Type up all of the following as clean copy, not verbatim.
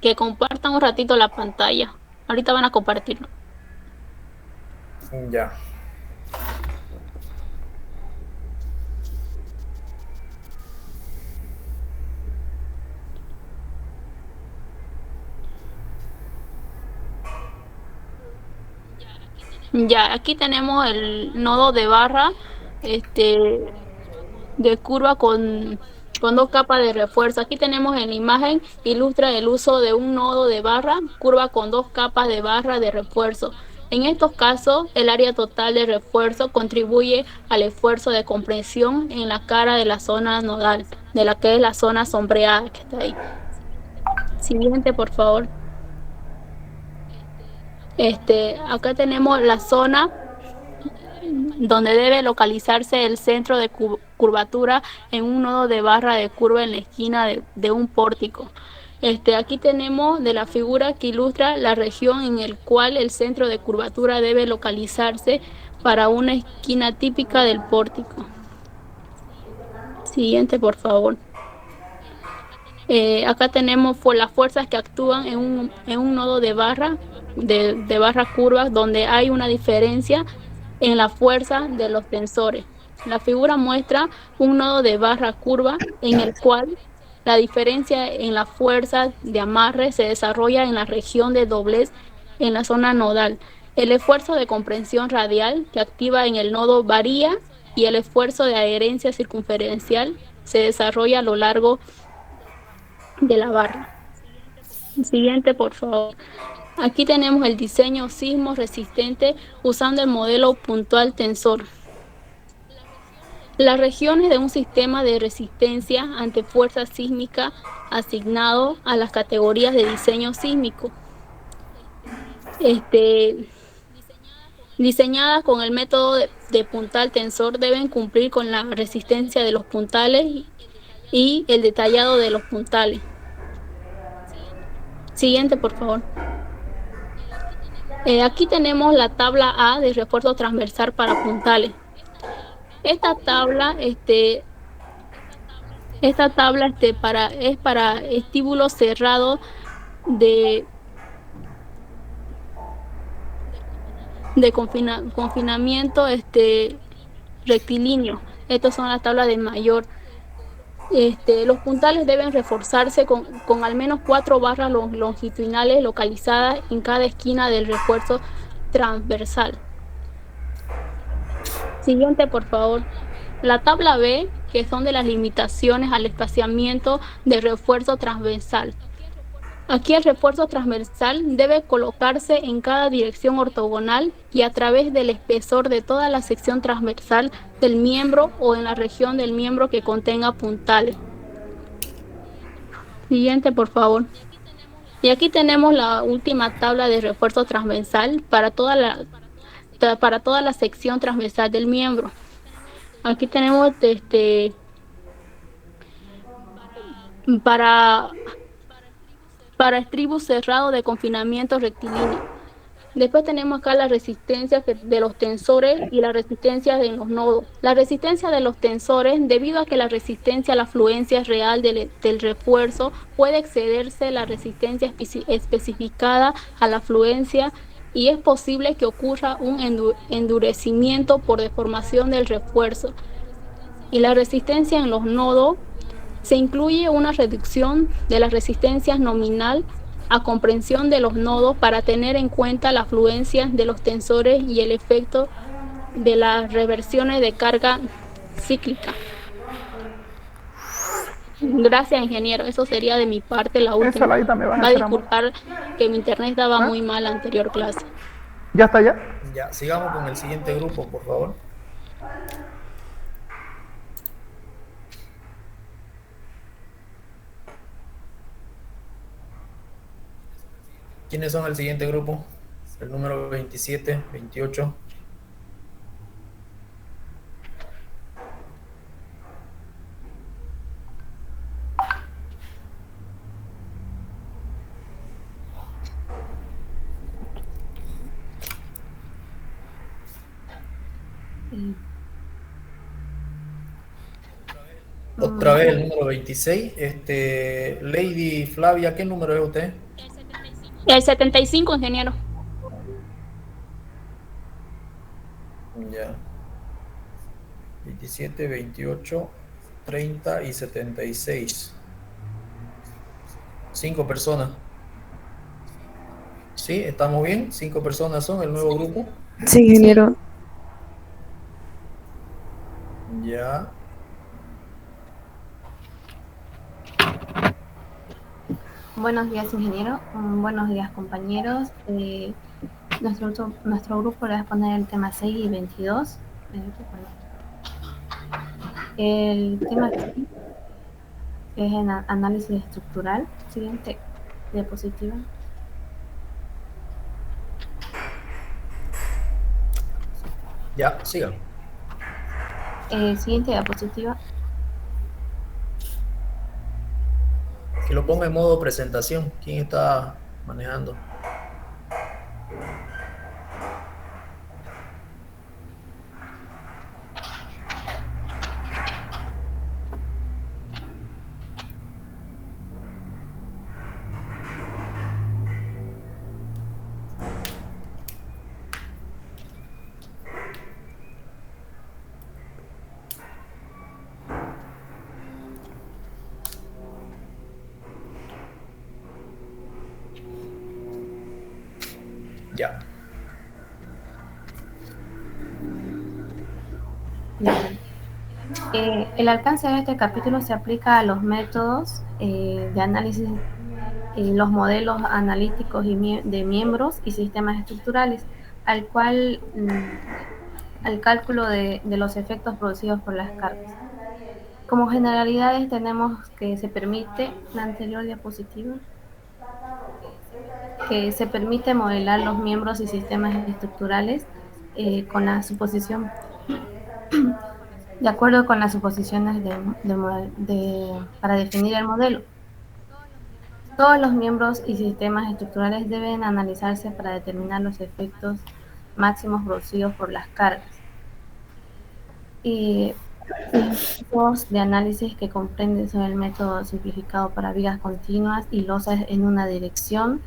que compartan un ratito la pantalla. Ahorita van a compartirlo. Ya. Ya, aquí tenemos el nodo de barra, este, de curva con dos capas de refuerzo. Aquí tenemos en la imagen, ilustra el uso de un nodo de barra, curva con dos capas de barra de refuerzo. En estos casos, el área total de refuerzo contribuye al esfuerzo de compresión en la cara de la zona nodal, de la que es la zona sombreada que está ahí. Siguiente, por favor. Acá tenemos la zona donde debe localizarse el centro de curvatura en un nodo de barra de curva en la esquina de un pórtico. Aquí tenemos de la figura que ilustra la región en el cual el centro de curvatura debe localizarse para una esquina típica del pórtico. Siguiente, por favor. Acá tenemos las fuerzas que actúan en un nodo de barra, de barra curva, donde hay una diferencia en la fuerza de los tensores. La figura muestra un nodo de barra curva en el cual la diferencia en la fuerza de amarre se desarrolla en la región de doblez en la zona nodal. El esfuerzo de comprensión radial que activa en el nodo varía y el esfuerzo de adherencia circunferencial se desarrolla a lo largo de la barra. Siguiente, por favor. Aquí tenemos el diseño sismo resistente usando el modelo puntual tensor. Las regiones de un sistema de resistencia ante fuerza sísmica asignado a las categorías de diseño sísmico. Diseñadas con el método de puntal tensor deben cumplir con la resistencia de los puntales y el detallado de los puntales. Siguiente, por favor. Aquí tenemos la tabla A de refuerzo transversal para puntales. Esta tabla, es para estíbulos cerrados de, de confinamiento rectilíneo. Estas son las tablas de mayor. Los puntales deben reforzarse con al menos 4 barras longitudinales localizadas en cada esquina del refuerzo transversal. Siguiente, por favor. La tabla B, que son de las limitaciones al espaciamiento de refuerzo transversal. Aquí el refuerzo transversal debe colocarse en cada dirección ortogonal y a través del espesor de toda la sección transversal del miembro o en la región del miembro que contenga puntales. Siguiente, por favor. Y aquí tenemos la última tabla de refuerzo transversal para toda la sección transversal del miembro. Aquí tenemos para, para estribo cerrado de confinamiento rectilíneo. Después tenemos acá la resistencia de los tensores y la resistencia de los nodos. La resistencia de los tensores, debido a que la resistencia a la fluencia real del refuerzo puede excederse la resistencia especificada a la fluencia y es posible que ocurra un endurecimiento por deformación del refuerzo. Y la resistencia en los nodos se incluye una reducción de las resistencias nominal a comprensión de los nodos para tener en cuenta la fluencia de los tensores y el efecto de las reversiones de carga cíclica. Gracias, ingeniero. Eso sería de mi parte la Esa última. ladita me vas a Va a hacer, amor. disculpar que mi internet estaba ¿Ah? muy mal la anterior clase. ¿Ya está ya? Ya, sigamos con el siguiente grupo, por favor. ¿Quiénes son el siguiente grupo? El número 27, 28. Otra vez el número 26. Lady Flavia, ¿qué número es usted? El 75, ingeniero. Ya. 27, 28, 30 y 76. Cinco personas. ¿Sí? ¿Estamos bien? Cinco personas son el nuevo grupo. Sí, Sí. ingeniero. Ya. Buenos días, ingeniero. Buenos días, compañeros. Nuestro grupo le va a poner el tema 6 y 22. El tema 6 es en análisis estructural. Siguiente diapositiva. Ya, sigan. Siguiente diapositiva. Que lo ponga en modo presentación. ¿Quién está manejando? Ya. Bien. El alcance de este capítulo se aplica a los métodos de análisis, los modelos analíticos de miembros y sistemas estructurales, al cálculo de los efectos producidos por las cargas. Como generalidades tenemos que se permite, la anterior diapositiva, que se permite modelar los miembros y sistemas estructurales con la suposición, de acuerdo con las suposiciones para definir el modelo. Todos los miembros y sistemas estructurales deben analizarse para determinar los efectos máximos producidos por las cargas. Y métodos de análisis que comprenden son el método simplificado para vigas continuas y losas en una dirección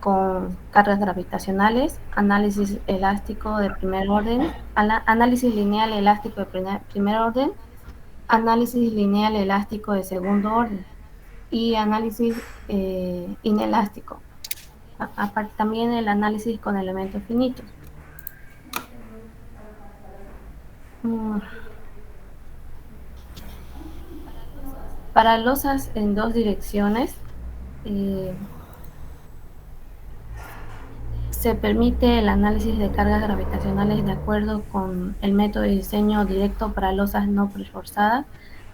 con cargas gravitacionales, análisis elástico de primer orden, análisis lineal elástico de primer orden, análisis lineal elástico de segundo orden y análisis inelástico. Aparte también el análisis con elementos finitos. Para losas en dos direcciones, se permite el análisis de cargas gravitacionales de acuerdo con el método de diseño directo para losas no preesforzadas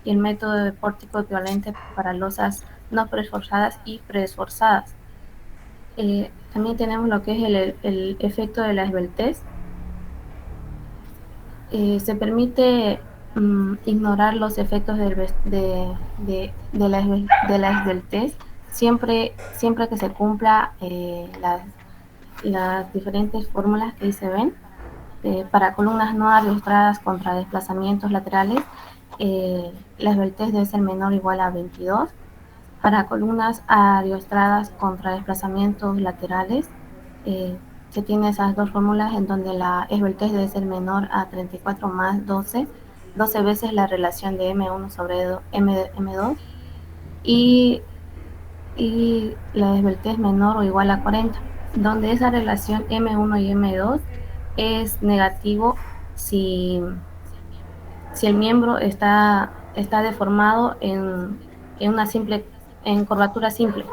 y el método de pórtico equivalente para losas no preesforzadas y preesforzadas. También tenemos lo que es el efecto de la esbeltez. Se permite ignorar los efectos de la esbeltez siempre que se cumpla las diferentes fórmulas que ahí se ven. Para columnas no arrastradas contra desplazamientos laterales, la esbeltez debe ser menor o igual a 22. Para columnas ariostradas contra desplazamientos laterales, se tiene esas dos fórmulas en donde la esbeltez debe ser menor a 34 más 12 veces la relación de M1 sobre M2 y la esbeltez menor o igual a 40, donde esa relación M1 y M2 es negativo si el miembro está deformado en curvatura simple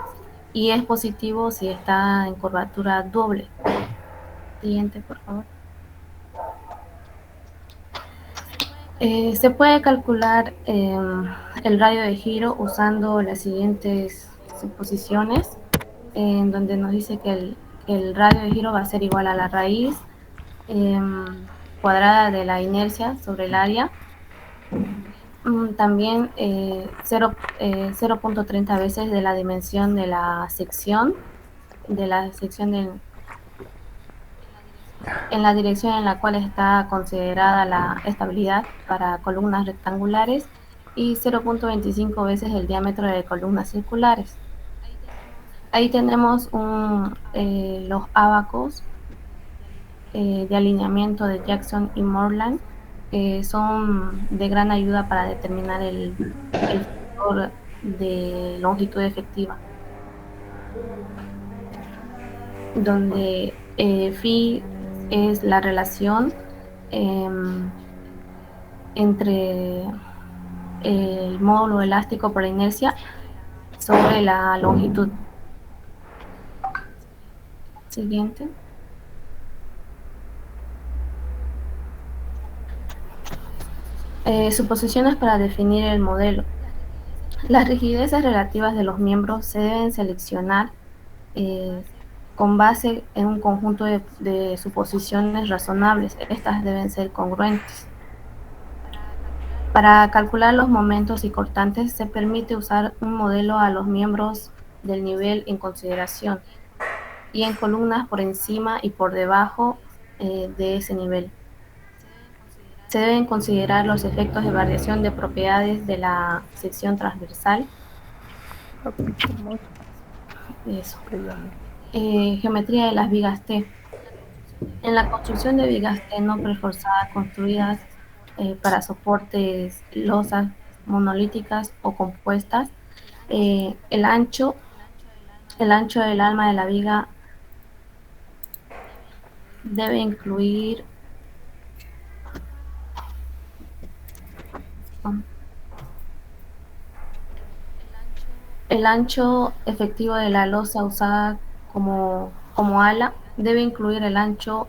y es positivo si está en curvatura doble. Siguiente, por favor. Se puede calcular el radio de giro usando las siguientes suposiciones, en donde nos dice que el radio de giro va a ser igual a la raíz cuadrada de la inercia sobre el área. También 0.30 veces de la dimensión de la sección, en la dirección en la cual está considerada la estabilidad para columnas rectangulares y 0.25 veces el diámetro de columnas circulares. Ahí tenemos los ábacos de alineamiento de Jackson y Moreland, que son de gran ayuda para determinar el factor de longitud efectiva, donde phi es la relación entre el módulo elástico por inercia sobre la longitud. Siguiente. Suposiciones para definir el modelo. Las rigideces relativas de los miembros se deben seleccionar con base en un conjunto de suposiciones razonables. Estas deben ser congruentes. Para calcular los momentos y cortantes se permite usar un modelo a los miembros del nivel en consideración y en columnas por encima y por debajo de ese nivel. Se deben considerar los efectos de variación de propiedades de la sección transversal. Eso. Geometría de las vigas T. En la construcción de vigas T no preforzadas construidas para soportes, losas monolíticas o compuestas, el ancho del alma de la viga debe incluir el ancho efectivo de la losa usada como ala, debe incluir el ancho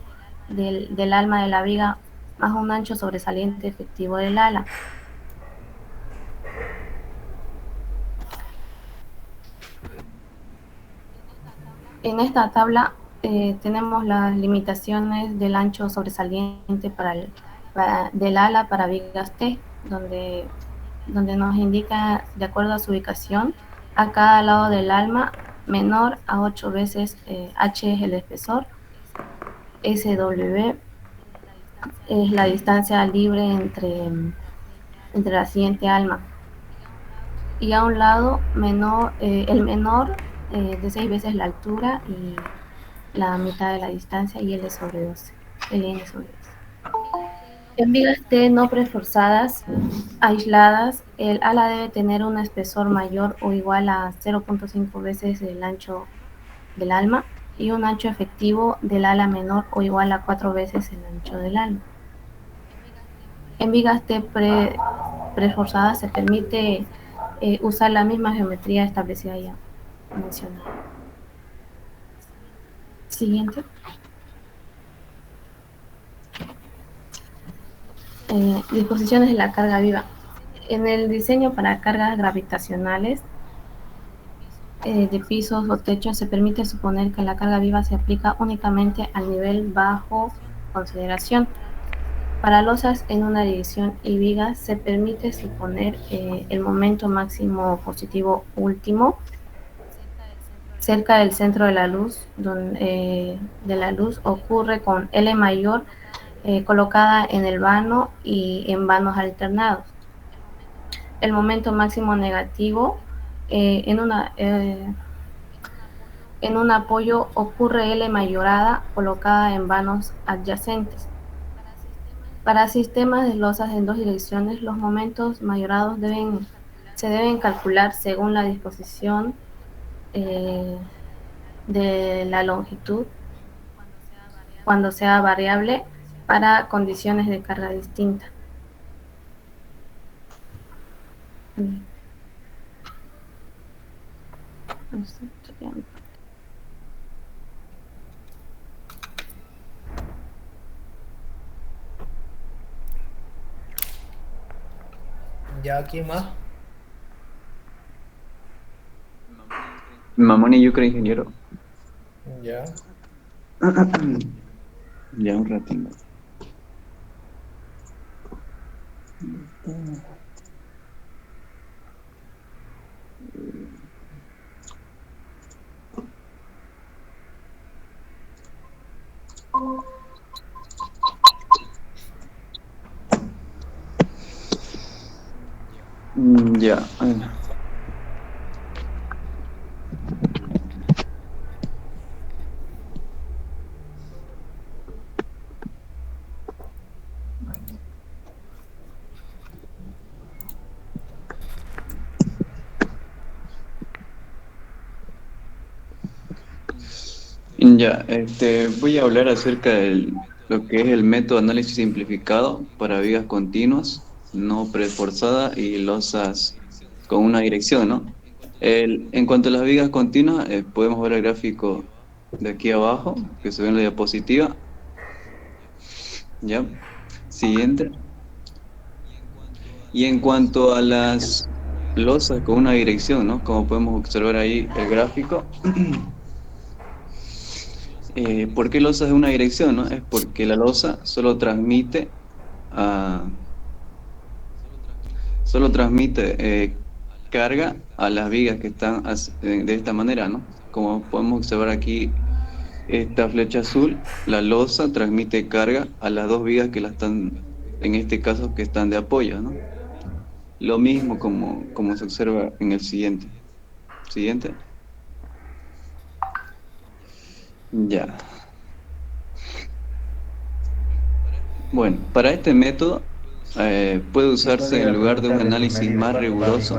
del alma de la viga más un ancho sobresaliente efectivo del ala. En esta tabla tenemos las limitaciones del ancho sobresaliente del ala para vigas T, donde nos indica, de acuerdo a su ubicación, a cada lado del alma menor a 8 veces H es el espesor, SW es la distancia libre entre la siguiente alma, y a un lado el menor de 6 veces la altura y la mitad de la distancia, y L sobre 12, Ln sobre 12. En vigas T no preforzadas aisladas, el ala debe tener un espesor mayor o igual a 0.5 veces el ancho del alma y un ancho efectivo del ala menor o igual a 4 veces el ancho del alma. En vigas T preforzadas se permite usar la misma geometría establecida ya mencionada. Siguiente. Disposiciones de la carga viva. En el diseño para cargas gravitacionales de pisos o techos se permite suponer que la carga viva se aplica únicamente al nivel bajo consideración. Para losas en una división y vigas se permite suponer el momento máximo positivo último cerca del centro de la luz, donde la luz ocurre con L mayor colocada en el vano y en vanos alternados. El momento máximo negativo en un apoyo ocurre L mayorada colocada en vanos adyacentes. Para sistemas de losas en dos direcciones, los momentos mayorados se deben calcular según la disposición de la longitud cuando sea variable para condiciones de carga distinta. ¿Ya aquí más? Mamón y yo creo ingeniero. Ya. Ya un ratito. Ya. Ya, voy a hablar acerca de lo que es el método de análisis simplificado para vigas continuas, no preforzadas y losas con una dirección, ¿no? En cuanto a las vigas continuas, podemos ver el gráfico de aquí abajo, que se ve en la diapositiva. Ya, siguiente. Y en cuanto a las losas con una dirección, ¿no? Como podemos observar ahí el gráfico. ¿Por qué losa es una dirección, no? Es porque la losa solo transmite carga a las vigas que están de esta manera, ¿no? Como podemos observar aquí, esta flecha azul, la losa transmite carga a las dos vigas que la están, en este caso, que están de apoyo, ¿no? Lo mismo como se observa en el siguiente. Siguiente. Ya. Bueno, para este método puede usarse en lugar de un análisis más riguroso.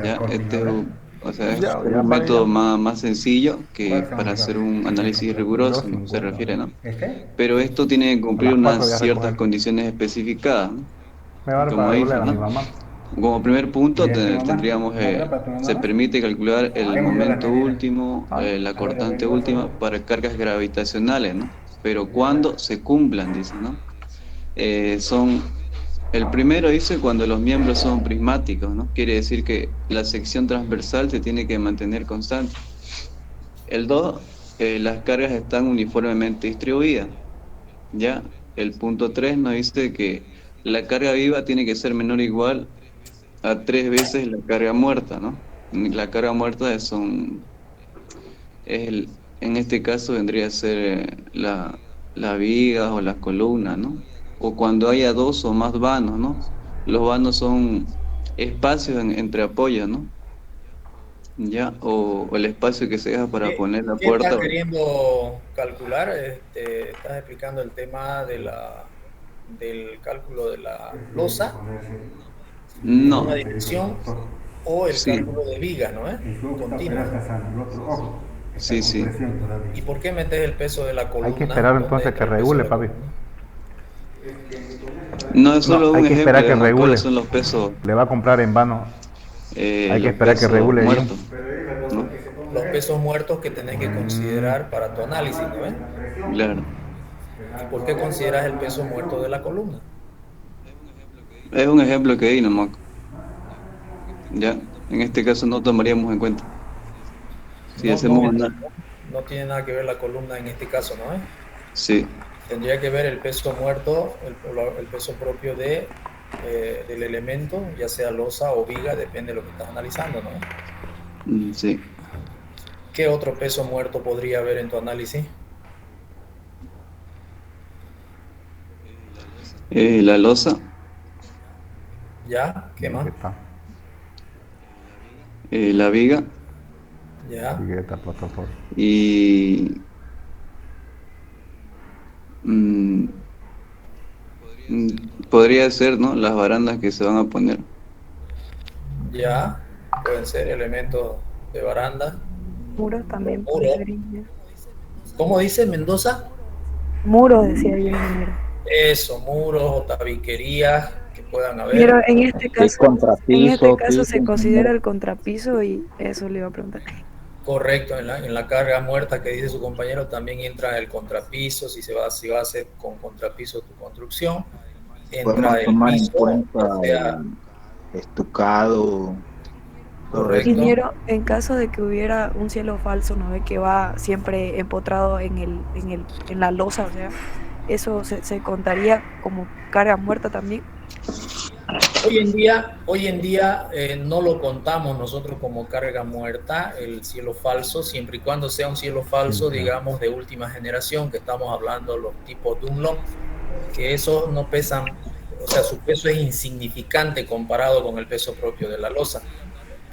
Ya, es un método más sencillo que para hacer un análisis riguroso, ¿no? Se refiere, ¿no? Pero esto tiene que cumplir unas ciertas condiciones especificadas, ¿no? Como dije, ¿no? Como primer punto tendríamos, se permite calcular el momento último, la cortante última para cargas gravitacionales, ¿no? Pero cuando se cumplan, dice, ¿no? El primero dice cuando los miembros son prismáticos, ¿no? Quiere decir que la sección transversal se tiene que mantener constante. El 2, las cargas están uniformemente distribuidas. Ya, el punto 3 nos dice que la carga viva tiene que ser menor o igual a 3 veces la carga muerta, ¿no? La carga muerta en este caso vendría a ser la viga o las columnas, ¿no? O cuando haya dos o más vanos, ¿no? Los vanos son espacios entre apoyos, ¿no? Ya, o el espacio que se deja para poner la ¿Qué puerta. estás queriendo calcular? Estás explicando el tema del cálculo de la losa, No. una dirección, o el Sí. cálculo de viga, ¿no? Continua. Sí, sí. ¿Y por qué metes el peso de la columna? Hay que esperar entonces que regule, papi. No, es solo un hay que ejemplo esperar que de regule. cuáles son los pesos. Le va a comprar en vano. Hay que esperar que regule bien. ¿No? Los pesos muertos que tenés que considerar para tu análisis, ¿no? Claro. ¿Y por qué consideras el peso muerto de la columna? Es un ejemplo que di nomás. Ya, en este caso no tomaríamos en cuenta. Si hacemos no tiene nada que ver la columna en este caso, ¿no? Sí. Tendría que ver el peso muerto, el peso propio del elemento, ya sea losa o viga, depende de lo que estás analizando, ¿no? Sí. ¿Qué otro peso muerto podría haber en tu análisis? La losa. ¿Ya? ¿Qué más? La viga. ¿Ya? Y podría ser, ¿no? Las barandas que se van a poner. Ya, pueden ser elementos de baranda. Muros también. Muro. ¿Cómo dice Mendoza? Muros, decía yo, ingeniero. Eso, muros o tabiquerías que puedan haber. Pero en este caso se considera el contrapiso y eso le iba a preguntar. Correcto, en la carga muerta que dice su compañero también entra el contrapiso, si va a hacer con contrapiso tu construcción. Entra el tomar piso, en cuenta o sea, el estucado. Correcto. Ingeniero, en caso de que hubiera un cielo falso, ¿no ve? Que va siempre empotrado en la losa, o sea, ¿eso se contaría como carga muerta también? Hoy en día no lo contamos nosotros como carga muerta, el cielo falso, siempre y cuando sea un cielo falso, digamos, de última generación, que estamos hablando los tipos Dunlop, que esos no pesan o sea, su peso es insignificante comparado con el peso propio de la losa.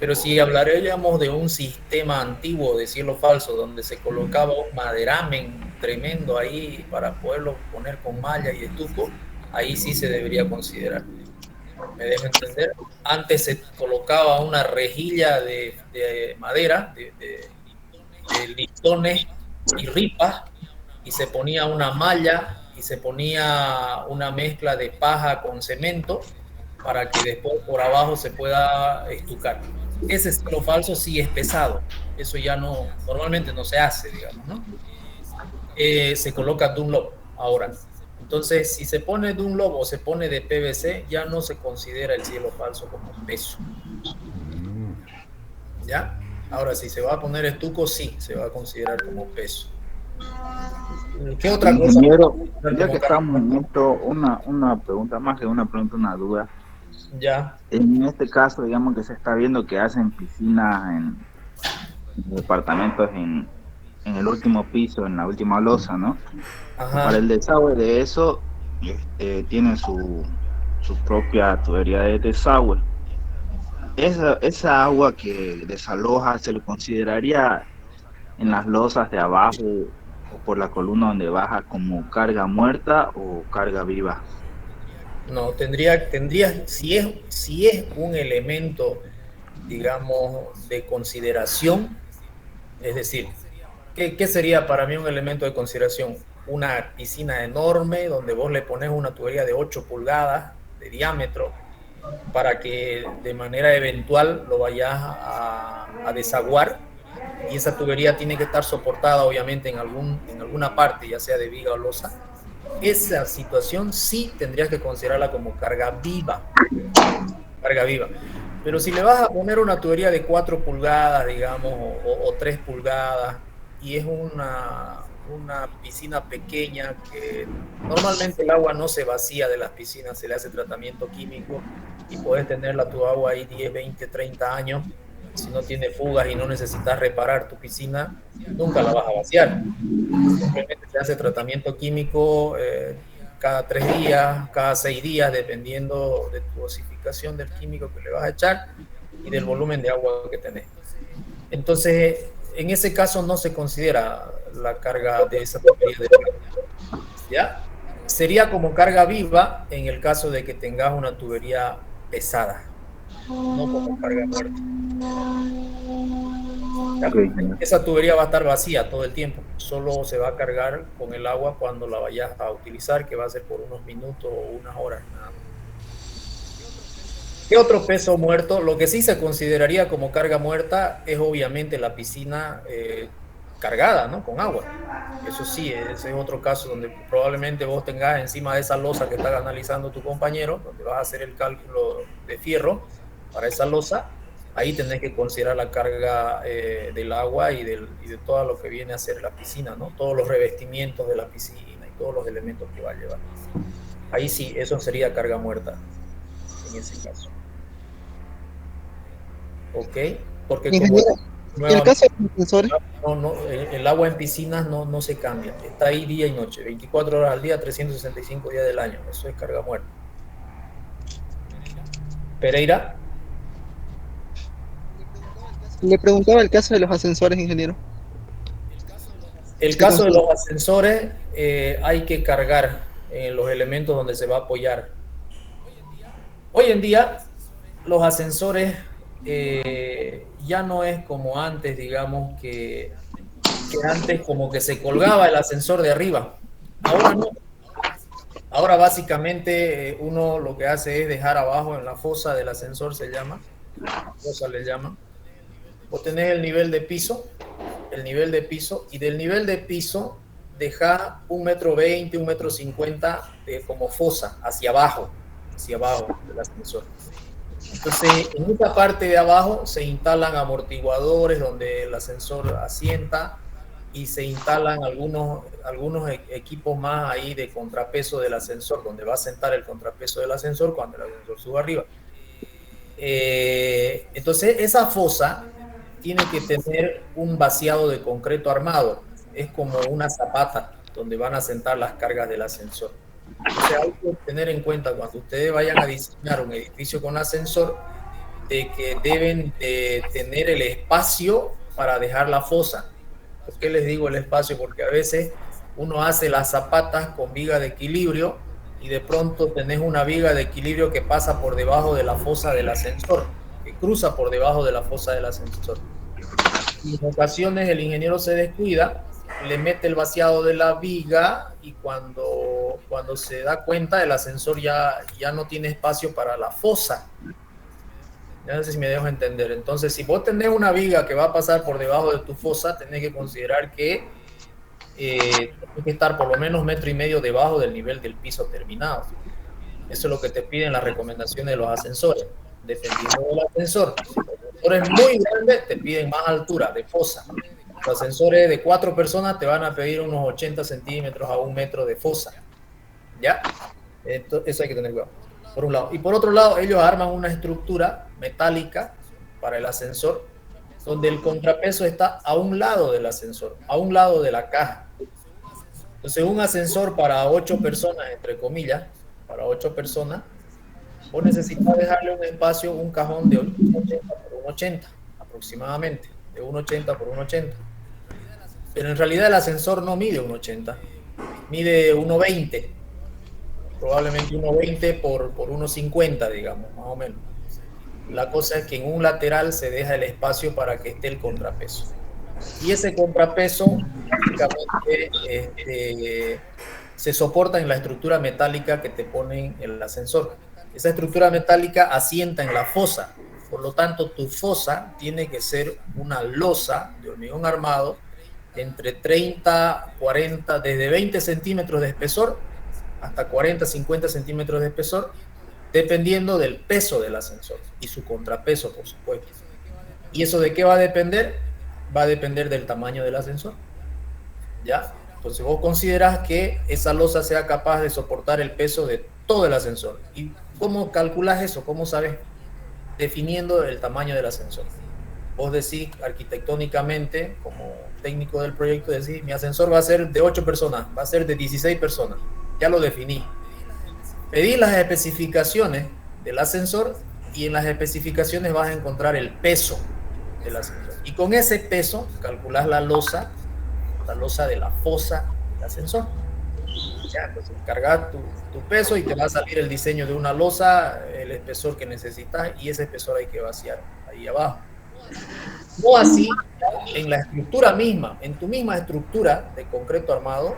Pero si hablaríamos de un sistema antiguo de cielo falso donde se colocaba un maderamen tremendo ahí para poderlo poner con malla y estuco, ahí sí se debería considerar. ¿Me dejo entender? Antes se colocaba una rejilla de madera, de listones y ripas, y se ponía una malla y se ponía una mezcla de paja con cemento para que después por abajo se pueda estucar. Ese cielo falso sí es pesado, eso ya no, normalmente no se hace, digamos, ¿no? Se coloca Dunlop ahora. Entonces, si se pone Dunlop o se pone de PVC, ya no se considera el cielo falso como peso. ¿Ya? Ahora, si se va a poner estuco, sí, se va a considerar como peso. ¿Qué otra cosa? Ya que estamos en esto, una pregunta, más que una pregunta, una duda. Ya. En este caso, digamos que se está viendo que hacen piscinas en departamentos en el último piso, en la última losa, ¿no? Ajá. Para el desagüe de eso, tienen su propia tubería de desagüe. Esa agua que desaloja, ¿se le consideraría en las losas de abajo o por la columna donde baja como carga muerta o carga viva? No, tendría, si es un elemento, digamos, de consideración, es decir, ¿qué sería para mí un elemento de consideración? Una piscina enorme donde vos le pones una tubería de 8 pulgadas de diámetro para que de manera eventual lo vayas a desaguar, y esa tubería tiene que estar soportada obviamente en alguna parte, ya sea de viga o losa. Esa situación sí tendrías que considerarla como carga viva. Pero si le vas a poner una tubería de 4 pulgadas, digamos, o 3 pulgadas, y es una piscina pequeña, que normalmente el agua no se vacía de las piscinas, se le hace tratamiento químico y puedes tenerla tu agua ahí 10, 20, 30 años. Si no tiene fugas y no necesitas reparar tu piscina, nunca la vas a vaciar. Simplemente se hace tratamiento químico cada 3 días, cada 6 días, dependiendo de tu dosificación del químico que le vas a echar y del volumen de agua que tenés. Entonces, en ese caso no se considera la carga de esa tubería de agua, ¿ya? Sería como carga viva en el caso de que tengas una tubería pesada, no como carga muerta. Esa tubería va a estar vacía todo el tiempo, solo se va a cargar con el agua cuando la vayas a utilizar, que va a ser por unos minutos o unas horas nada más. ¿Qué otro peso muerto? Lo que sí se consideraría como carga muerta es obviamente la piscina cargada, ¿no? Con agua. Eso sí, ese es otro caso donde probablemente vos tengas encima de esa losa que está analizando tu compañero, donde vas a hacer el cálculo de fierro para esa losa. Ahí tenés que considerar la carga del agua y de todo lo que viene a ser la piscina, ¿no? Todos los revestimientos de la piscina y todos los elementos que va a llevar. Ahí sí, eso sería carga muerta en ese caso. ¿Ok? Porque como en el caso de los ascensores, el agua en piscinas no se cambia, está ahí día y noche, 24 horas al día, 365 días del año. Eso es carga muerta. Pereira. le preguntaba el caso de los ascensores, ingeniero. El caso de los ascensores, hay que cargar los elementos donde se va a apoyar. Hoy en día, los ascensores ya no es como antes, digamos, que antes como que se colgaba el ascensor de arriba. Ahora no. Ahora básicamente uno lo que hace es dejar abajo en la fosa del ascensor, se llama, fosa le llaman. Vos tenés el nivel de piso, y del nivel de piso deja 1,20 m, 1,50 m como fosa hacia abajo del ascensor. Entonces, en esta parte de abajo se instalan amortiguadores donde el ascensor asienta, y se instalan algunos equipos más ahí de contrapeso del ascensor, donde va a sentar el contrapeso del ascensor cuando el ascensor suba arriba. Entonces, esa fosa tiene que tener un vaciado de concreto armado. Es como una zapata donde van a sentar las cargas del ascensor. O sea, hay que tener en cuenta cuando ustedes vayan a diseñar un edificio con ascensor, de que deben de tener el espacio para dejar la fosa. ¿Por qué les digo el espacio? Porque a veces uno hace las zapatas con viga de equilibrio y de pronto tenés una viga de equilibrio que pasa por debajo de la fosa del ascensor, que cruza por debajo de la fosa del ascensor. Y en ocasiones el ingeniero se descuida, le mete el vaciado de la viga y cuando se da cuenta el ascensor ya no tiene espacio para la fosa. Ya no sé si me dejo entender. Entonces, si vos tenés una viga que va a pasar por debajo de tu fosa, tenés que considerar que tiene que estar por lo menos 1,5 metros debajo del nivel del piso terminado. Eso es lo que te piden las recomendaciones de los ascensores. Dependiendo del ascensor. Si el ascensor es muy grande, te piden más altura de fosa. Los ascensores de 4 personas te van a pedir unos 80 centímetros a 1 metro de fosa. ¿Ya? Eso hay que tener cuidado. Por un lado. Y por otro lado, ellos arman una estructura metálica para el ascensor, donde el contrapeso está a un lado del ascensor, a un lado de la caja. Entonces, un ascensor para 8 personas, entre comillas, para 8 personas, vos necesitas dejarle un espacio, un cajón de 80 por 1,80 aproximadamente, de 1,80 por 1,80. Pero en realidad el ascensor no mide 1,80, mide 1,20, probablemente 1,20 por 1,50, digamos, más o menos. La cosa es que en un lateral se deja el espacio para que esté el contrapeso. Y ese contrapeso básicamente se soporta en la estructura metálica que te pone en el ascensor. Esa estructura metálica asienta en la fosa. Por lo tanto, tu fosa tiene que ser una losa de hormigón armado entre 30, 40, desde 20 centímetros de espesor hasta 40, 50 centímetros de espesor, dependiendo del peso del ascensor y su contrapeso, por supuesto. ¿Y eso de qué va a depender? Va a depender del tamaño del ascensor. ¿Ya? Entonces vos considerás que esa losa sea capaz de soportar el peso de todo el ascensor. ¿Y cómo calculás eso? ¿Cómo sabes? Definiendo el tamaño del ascensor. Vos decís arquitectónicamente, como técnico del proyecto, decís, mi ascensor va a ser de 8 personas, va a ser de 16 personas. Ya lo definí. Pedí las especificaciones del ascensor y en las especificaciones vas a encontrar el peso del ascensor. Y con ese peso calculás la losa de la fosa del ascensor. Ya, entonces cargas tu peso y te va a salir el diseño de una losa, el espesor que necesitas, y ese espesor hay que vaciar ahí abajo. No así en la estructura misma, en tu misma estructura de concreto armado,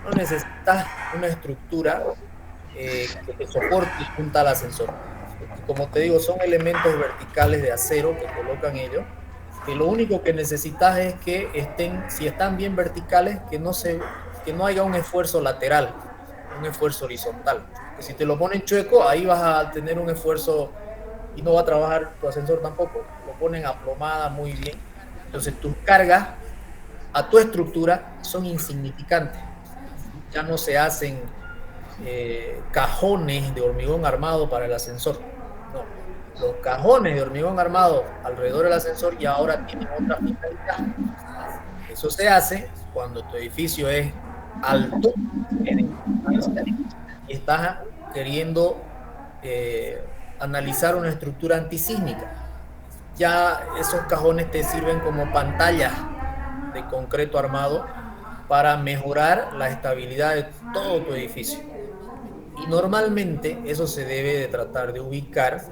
no necesitas una estructura que te soporte junto al ascensor. Como te digo, son elementos verticales de acero que colocan ellos, que lo único que necesitas es que estén, si están bien verticales, que no haya un esfuerzo lateral, un esfuerzo horizontal. Que si te lo ponen chueco, ahí vas a tener un esfuerzo y no va a trabajar tu ascensor tampoco. Lo ponen a plomada muy bien. Entonces tus cargas a tu estructura son insignificantes. Ya no se hacen cajones de hormigón armado para el ascensor. No, los cajones de hormigón armado alrededor del ascensor ya ahora tienen otra finalidad. Eso se hace cuando tu edificio es alto y estás queriendo analizar una estructura antisísmica. Ya esos cajones te sirven como pantallas de concreto armado para mejorar la estabilidad de todo tu edificio. Y normalmente eso se debe de tratar de ubicar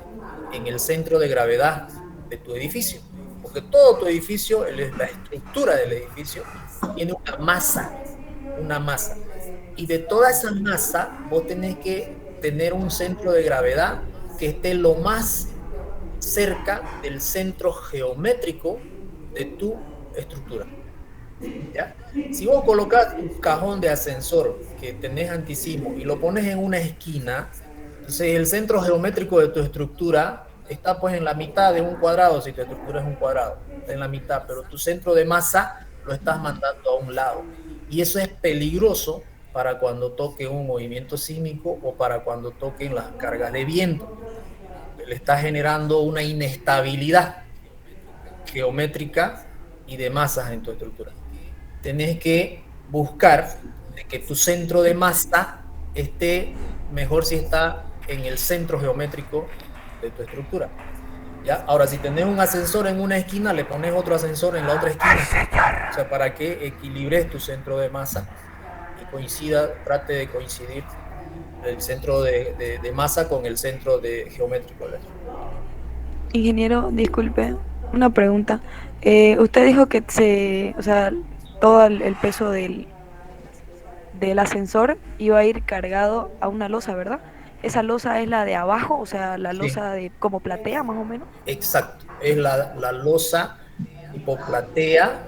en el centro de gravedad de tu edificio, porque todo tu edificio, la estructura del edificio, tiene una masa, y de toda esa masa vos tenés que tener un centro de gravedad que esté lo más cerca del centro geométrico de tu estructura. ¿Ya? Si vos colocas un cajón de ascensor que tenés antisismo y lo pones en una esquina, entonces el centro geométrico de tu estructura está pues en la mitad de un cuadrado. Si tu estructura es un cuadrado, está en la mitad, pero tu centro de masa lo estás mandando a un lado, y eso es peligroso para cuando toque un movimiento sísmico o para cuando toquen las cargas de viento. Le está generando una inestabilidad geométrica y de masas en tu estructura. Tenés que buscar de que tu centro de masa esté mejor si está en el centro geométrico de tu estructura. ¿Ya? Ahora, si tenés un ascensor en una esquina, le pones otro ascensor en la otra esquina. O sea, para que equilibres tu centro de masa y trate de coincidir el centro de masa con el centro geométrico. Ingeniero, disculpe, una pregunta. Usted dijo que todo el peso del ascensor iba a ir cargado a una losa, ¿verdad? ¿Esa losa es la de abajo, o sea, la losa de como platea más o menos? Exacto, es la losa tipo platea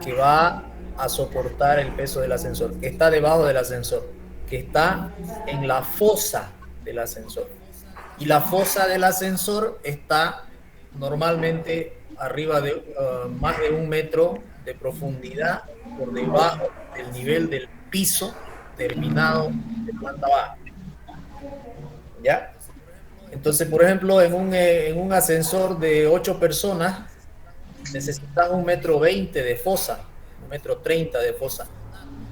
que va a soportar el peso del ascensor, que está debajo del ascensor, que está en la fosa del ascensor. Y la fosa del ascensor está normalmente arriba de más de 1 metro de profundidad por debajo del nivel del piso terminado de planta baja. ¿Ya? Entonces, por ejemplo, en un ascensor de 8 personas necesitas 1,20 metros de fosa, 1,30 m de fosa.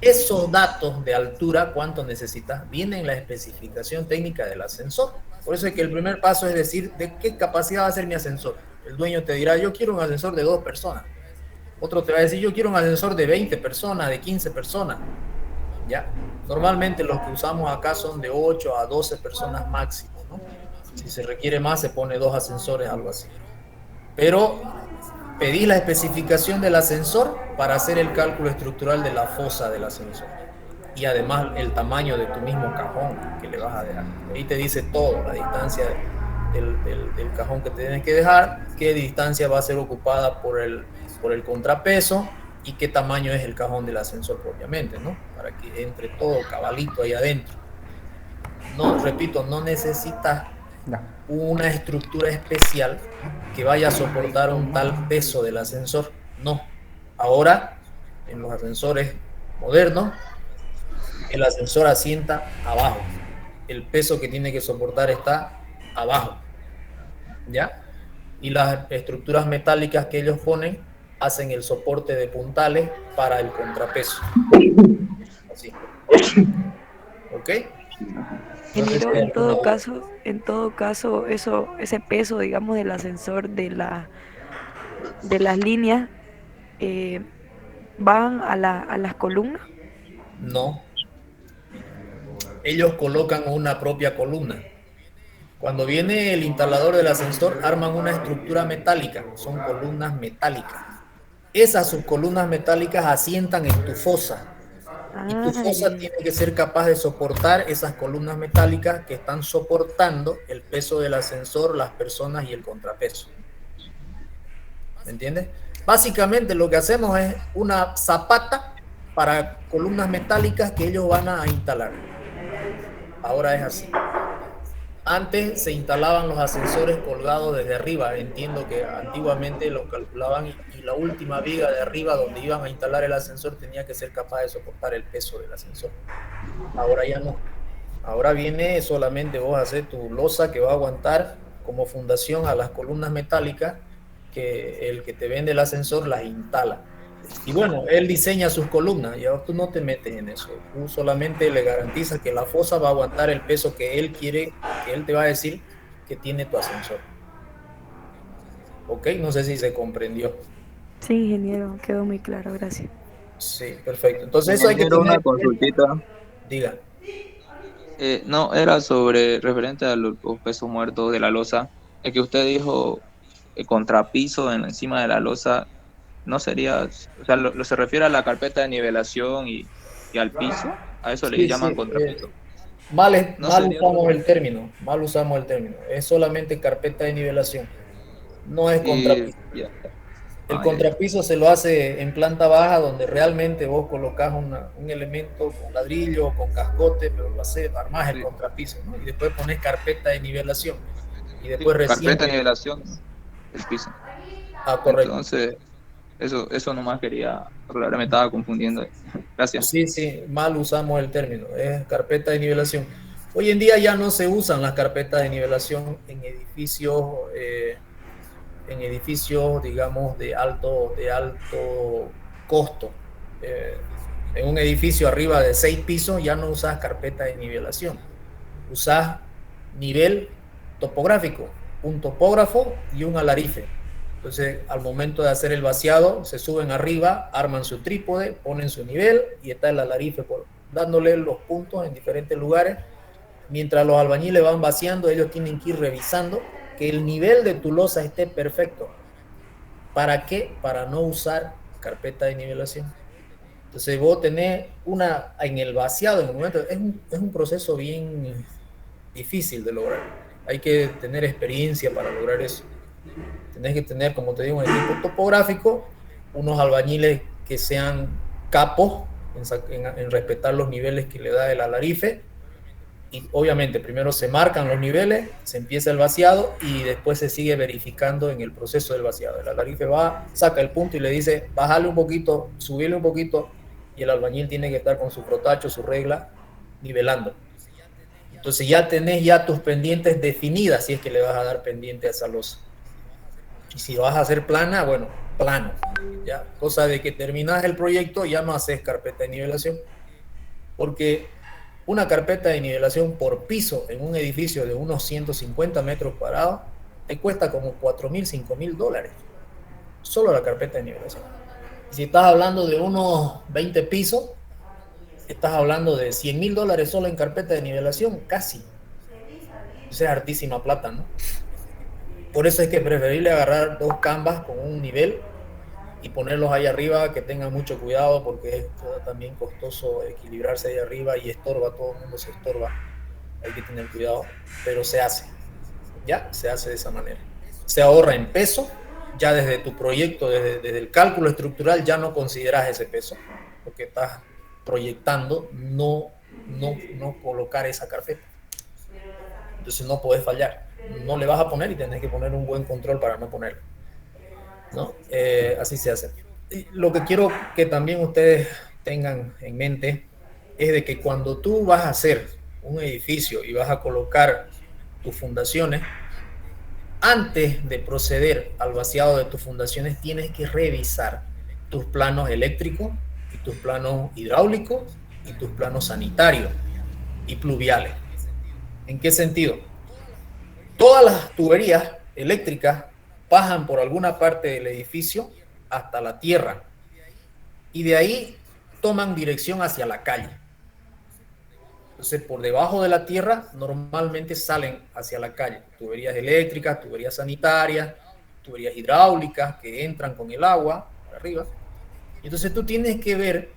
Esos datos de altura, ¿cuánto necesitas? Viene en la especificación técnica del ascensor. Por eso es que el primer paso es decir, ¿de qué capacidad va a ser mi ascensor? El dueño te dirá, yo quiero un ascensor de 2 personas. Otro te va a decir, yo quiero un ascensor de 20 personas, de 15 personas. ¿Ya? Normalmente los que usamos acá son de 8 a 12 personas máximo, ¿no? Si se requiere más, se pone 2 ascensores, algo así. Pero pedí la especificación del ascensor para hacer el cálculo estructural de la fosa del ascensor. Y además el tamaño de tu mismo cajón que le vas a dejar. Ahí te dice todo, la distancia del cajón que tienes que dejar, qué distancia va a ser ocupada por el contrapeso y qué tamaño es el cajón del ascensor propiamente, ¿no? Para que entre todo cabalito ahí adentro. No, repito, no necesitas una estructura especial que vaya a soportar un tal peso del ascensor. No. Ahora, en los ascensores modernos, el ascensor asienta abajo. El peso que tiene que soportar está abajo. ¿Ya? Y las estructuras metálicas que ellos ponen hacen el soporte de puntales para el contrapeso. Así. ¿Ok? Ingeniero, en todo caso, ese peso, digamos, del ascensor de las líneas, ¿van a las columnas? No. Ellos colocan una propia columna. Cuando viene el instalador del ascensor, arman una estructura metálica, son columnas metálicas. Esas subcolumnas metálicas asientan en tu fosa. Y tu fosa tiene que ser capaz de soportar esas columnas metálicas que están soportando el peso del ascensor, las personas y el contrapeso. ¿Me entiendes? Básicamente lo que hacemos es una zapata para columnas metálicas que ellos van a instalar. Ahora es así. Antes se instalaban los ascensores colgados desde arriba. Entiendo que antiguamente lo calculaban y la última viga de arriba donde iban a instalar el ascensor tenía que ser capaz de soportar el peso del ascensor. Ahora ya no. Ahora viene solamente vos a hacer tu losa que va a aguantar como fundación a las columnas metálicas que el que te vende el ascensor las instala. Y bueno, él diseña sus columnas y ahora tú no te metes en eso. Tú solamente le garantizas que la fosa va a aguantar el peso que él quiere, que él te va a decir que tiene tu ascensor. ¿Ok? No sé si se comprendió. Sí, ingeniero, quedó muy claro, gracias. Sí, perfecto. Entonces eso hay que tener una consultita. Diga. No, era referente a los pesos muertos de la losa. El que usted dijo, el contrapiso encima de la losa, no sería, o sea, se refiere a la carpeta de nivelación y al piso, a eso le llaman contrapiso. Mal usamos el término, es solamente carpeta de nivelación, no es contrapiso. El contrapiso se lo hace en planta baja, donde realmente vos colocás un elemento con ladrillo o con cascote, pero lo haces, armás el contrapiso, ¿no? Y después pones carpeta de nivelación y después carpeta de nivelación, el piso. Correcto. Entonces eso nomás quería aclarar, me estaba confundiendo. Gracias. Sí, mal usamos el término, es carpeta de nivelación. Hoy en día ya no se usan las carpetas de nivelación en edificios, digamos, de alto costo. En un edificio arriba de 6 pisos ya no usas carpeta de nivelación, usas nivel topográfico, un topógrafo y un alarife. Entonces, al momento de hacer el vaciado, se suben arriba, arman su trípode, ponen su nivel y está el alarife dándole los puntos en diferentes lugares. Mientras los albañiles van vaciando, ellos tienen que ir revisando que el nivel de tu losa esté perfecto. ¿Para qué? Para no usar carpeta de nivelación. Entonces vos tenés una en el vaciado, en el momento, es un proceso bien difícil de lograr. Hay que tener experiencia para lograr eso. Tenés que tener, como te digo, un equipo topográfico, unos albañiles que sean capos en respetar los niveles que le da el alarife. Y obviamente primero se marcan los niveles, se empieza el vaciado y después se sigue verificando en el proceso del vaciado. El alarife va, saca el punto y le dice, bájale un poquito, subirle un poquito, y el albañil tiene que estar con su frotacho, su regla, nivelando. Entonces ya tenés ya tus pendientes definidas, si es que le vas a dar pendiente a esa losa. Y si vas a hacer plana, bueno, plano. Ya, cosa de que terminás el proyecto, ya no haces carpeta de nivelación. Porque una carpeta de nivelación por piso en un edificio de unos 150 metros cuadrados te cuesta como $4,000, $5,000. Solo la carpeta de nivelación. Y si estás hablando de unos 20 pisos, estás hablando de $100,000 solo en carpeta de nivelación, casi. Esa es hartísima plata, ¿no? Por eso es que es preferible agarrar 2 canvas con un nivel y ponerlos ahí arriba, que tengan mucho cuidado porque es también costoso equilibrarse ahí arriba y estorba, todo el mundo se estorba, hay que tener cuidado, pero se hace, ya se hace de esa manera. Se ahorra en peso, ya desde tu proyecto, desde el cálculo estructural ya no consideras ese peso, porque estás proyectando no colocar esa carpeta. Entonces no podés fallar, no le vas a poner y tenés que poner un buen control para no ponerlo, ¿no? Así se hace. Y lo que quiero que también ustedes tengan en mente es de que cuando tú vas a hacer un edificio y vas a colocar tus fundaciones, antes de proceder al vaciado de tus fundaciones tienes que revisar tus planos eléctricos y tus planos hidráulicos y tus planos sanitarios y pluviales. ¿En qué sentido? Todas las tuberías eléctricas bajan por alguna parte del edificio hasta la tierra y de ahí toman dirección hacia la calle. Entonces, por debajo de la tierra normalmente salen hacia la calle. Tuberías eléctricas, tuberías sanitarias, tuberías hidráulicas que entran con el agua para arriba. Entonces tú tienes que ver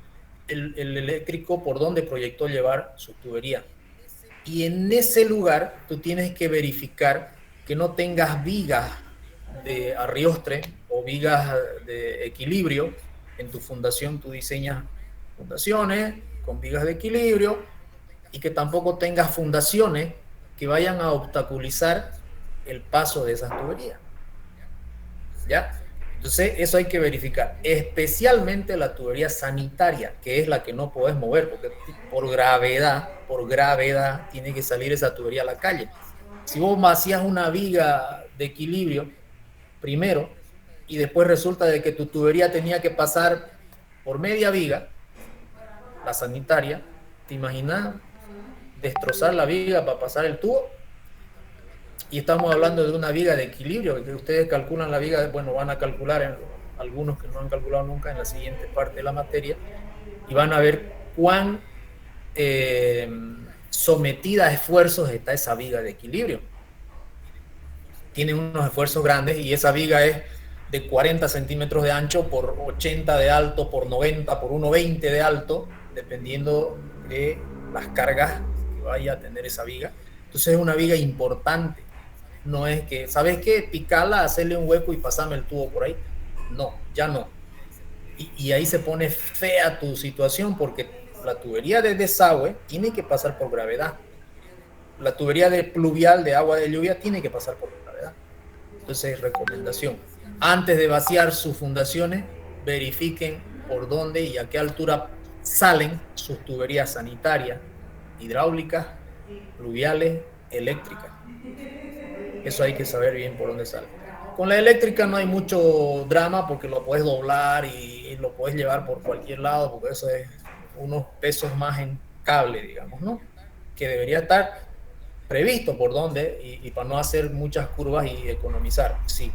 el eléctrico por dónde proyectó llevar su tubería. Y en ese lugar tú tienes que verificar que no tengas vigas de arriostre o vigas de equilibrio. En tu fundación tú diseñas fundaciones con vigas de equilibrio y que tampoco tengas fundaciones que vayan a obstaculizar el paso de esas tuberías. ¿Ya? Entonces eso hay que verificar, especialmente la tubería sanitaria, que es la que no podés mover, porque por gravedad tiene que salir esa tubería a la calle. Si vos vacías una viga de equilibrio primero y después resulta de que tu tubería tenía que pasar por media viga, la sanitaria, ¿te imaginas destrozar la viga para pasar el tubo? Y estamos hablando de una viga de equilibrio, que ustedes calculan la viga, bueno, van a calcular, algunos que no han calculado nunca, en la siguiente parte de la materia, y van a ver cuán sometida a esfuerzos está esa viga de equilibrio. Tiene unos esfuerzos grandes y esa viga es de 40 centímetros de ancho por 80 de alto, por 90, por 1,20 de alto, dependiendo de las cargas que vaya a tener esa viga. Entonces es una viga importante. No es que, ¿sabes qué? Picarla, hacerle un hueco y pasarme el tubo por ahí. No, ya no. Y ahí se pone fea tu situación porque la tubería de desagüe tiene que pasar por gravedad. La tubería de pluvial, de agua de lluvia, tiene que pasar por gravedad. Entonces, recomendación. Antes de vaciar sus fundaciones, verifiquen por dónde y a qué altura salen sus tuberías sanitarias, hidráulicas, pluviales, eléctricas. Eso hay que saber bien por dónde sale. Con la eléctrica no hay mucho drama porque lo puedes doblar y lo puedes llevar por cualquier lado porque eso es unos pesos más en cable, digamos, ¿no? Que debería estar previsto por dónde y para no hacer muchas curvas y economizar, sí.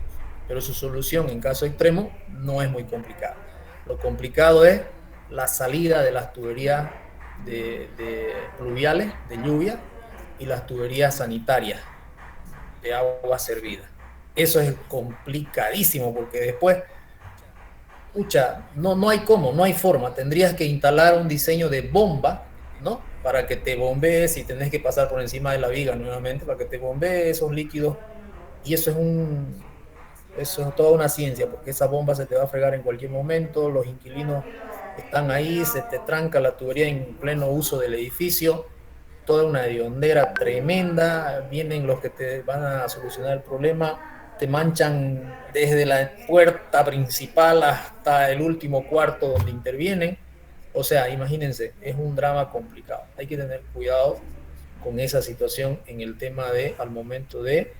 Pero su solución en caso extremo no es muy complicada. Lo complicado es la salida de las tuberías de pluviales, de lluvia, y las tuberías sanitarias de agua servida. Eso es complicadísimo porque después, no hay cómo, no hay forma. Tendrías que instalar un diseño de bomba, ¿no? Para que te bombees y tenés que pasar por encima de la viga nuevamente para que te bombee esos líquidos. Y eso es toda una ciencia, porque esa bomba se te va a fregar en cualquier momento, los inquilinos están ahí, se te tranca la tubería en pleno uso del edificio, toda una hediondera tremenda, vienen los que te van a solucionar el problema, te manchan desde la puerta principal hasta el último cuarto donde intervienen. O sea, imagínense, es un drama complicado. Hay que tener cuidado con esa situación en el tema de, al momento de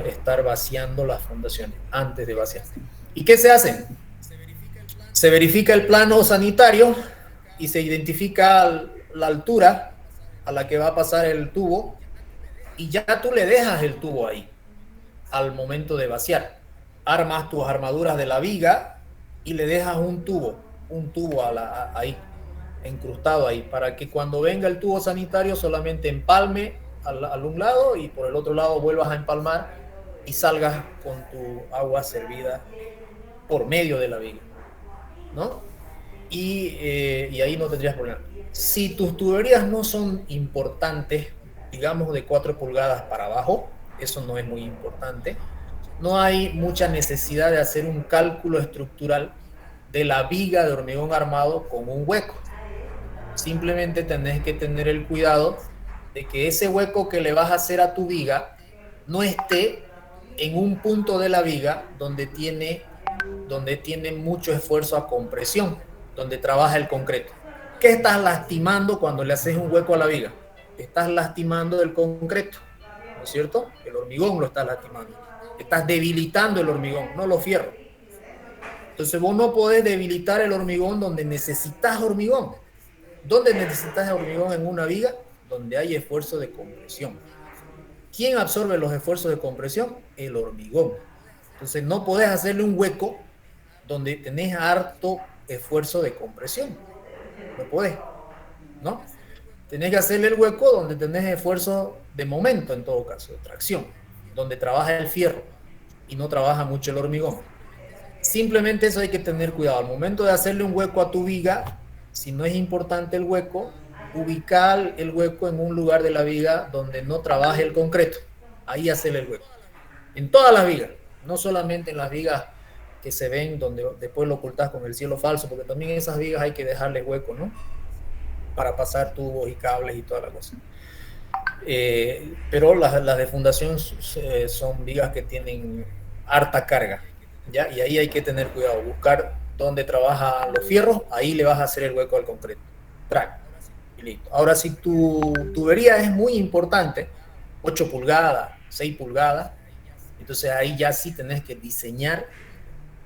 estar vaciando las fundaciones, antes de vaciar. ¿Y qué se hace? Se verifica el plano sanitario y se identifica la altura a la que va a pasar el tubo y ya tú le dejas el tubo ahí al momento de vaciar. Armas tus armaduras de la viga y le dejas un tubo ahí, incrustado ahí, para que cuando venga el tubo sanitario solamente empalme al un lado y por el otro lado vuelvas a empalmar y salgas con tu agua servida por medio de la viga, ¿no? Y ahí no tendrías problema. Si tus tuberías no son importantes, digamos de 4 pulgadas para abajo, eso no es muy importante, no hay mucha necesidad de hacer un cálculo estructural de la viga de hormigón armado con un hueco. Simplemente tenés que tener el cuidado de que ese hueco que le vas a hacer a tu viga no esté en un punto de la viga donde tiene mucho esfuerzo a compresión, donde trabaja el concreto. ¿Qué estás lastimando cuando le haces un hueco a la viga? Estás lastimando el concreto, ¿no es cierto? El hormigón lo estás lastimando. Estás debilitando el hormigón, no los fierros. Entonces vos no podés debilitar el hormigón donde necesitas hormigón. ¿Dónde necesitas hormigón en una viga? Donde hay esfuerzo de compresión. ¿Quién absorbe los esfuerzos de compresión? El hormigón. Entonces no podés hacerle un hueco donde tenés harto esfuerzo de compresión. No podés, ¿no? Tenés que hacerle el hueco donde tenés esfuerzo de momento, en todo caso, de tracción, donde trabaja el fierro y no trabaja mucho el hormigón. Simplemente eso hay que tener cuidado. Al momento de hacerle un hueco a tu viga, si no es importante el hueco, ubicar el hueco en un lugar de la viga donde no trabaje el concreto. Ahí hacerle el hueco. En todas las vigas, no solamente en las vigas que se ven donde después lo ocultas con el cielo falso, porque también esas vigas hay que dejarle hueco, ¿no? Para pasar tubos y cables y toda la cosa. Pero las de fundación son vigas que tienen harta carga, ¿ya? Y ahí hay que tener cuidado, buscar dónde trabajan los fierros, ahí le vas a hacer el hueco al concreto. Track. Y listo. Ahora, si tu tubería es muy importante, 8 pulgadas, 6 pulgadas, entonces ahí ya sí tenés que diseñar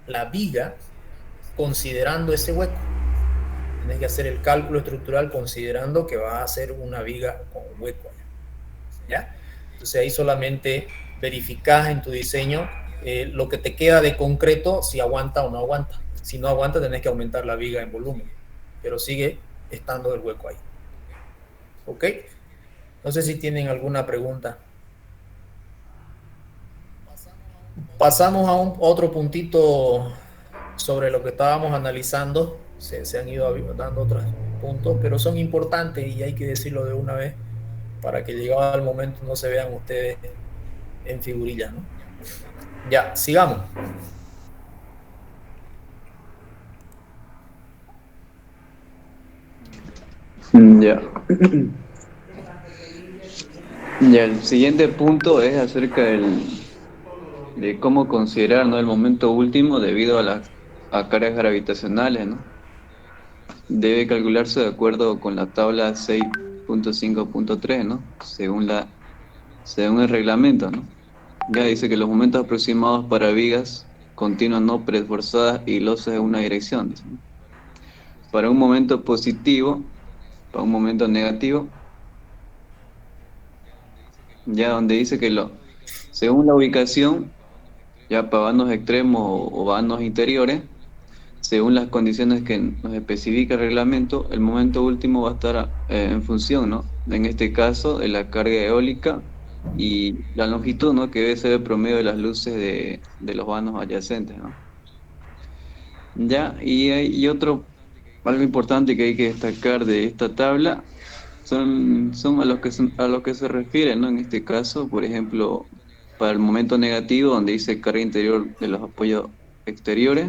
la viga considerando ese hueco. Tienes que hacer el cálculo estructural considerando que vas a hacer una viga con hueco, ¿ya? Entonces ahí solamente verificas en tu diseño lo que te queda de concreto, si aguanta o no aguanta. Si no aguanta, tenés que aumentar la viga en volumen, pero sigue estando el hueco ahí. ¿Ok? No sé si tienen alguna pregunta. Pasamos a otro puntito sobre lo que estábamos analizando. Se han ido dando otros puntos, pero son importantes y hay que decirlo de una vez para que llegado el momento no se vean ustedes en figurillas, ¿no? Ya, sigamos. Ya. Ya, el siguiente punto es acerca de cómo considerar, ¿no?, el momento último debido a cargas gravitacionales, ¿no? Debe calcularse de acuerdo con la tabla 6.5.3, ¿no? Según el reglamento, ¿no? Ya dice que los momentos aproximados para vigas continuas no preesforzadas y losas en una dirección, ¿no? para un momento positivo, para un momento negativo, ya donde dice que según la ubicación, ya para vanos extremos o vanos interiores, según las condiciones que nos especifica el reglamento, el momento último va a estar en función, ¿no? En este caso, de la carga eólica y la longitud, ¿no? Que debe ser el promedio de las luces de los vanos adyacentes, ¿no? Ya, y algo importante que hay que destacar de esta tabla son a lo que se refiere, ¿no? En este caso, por ejemplo, para el momento negativo, donde dice carga interior de los apoyos exteriores,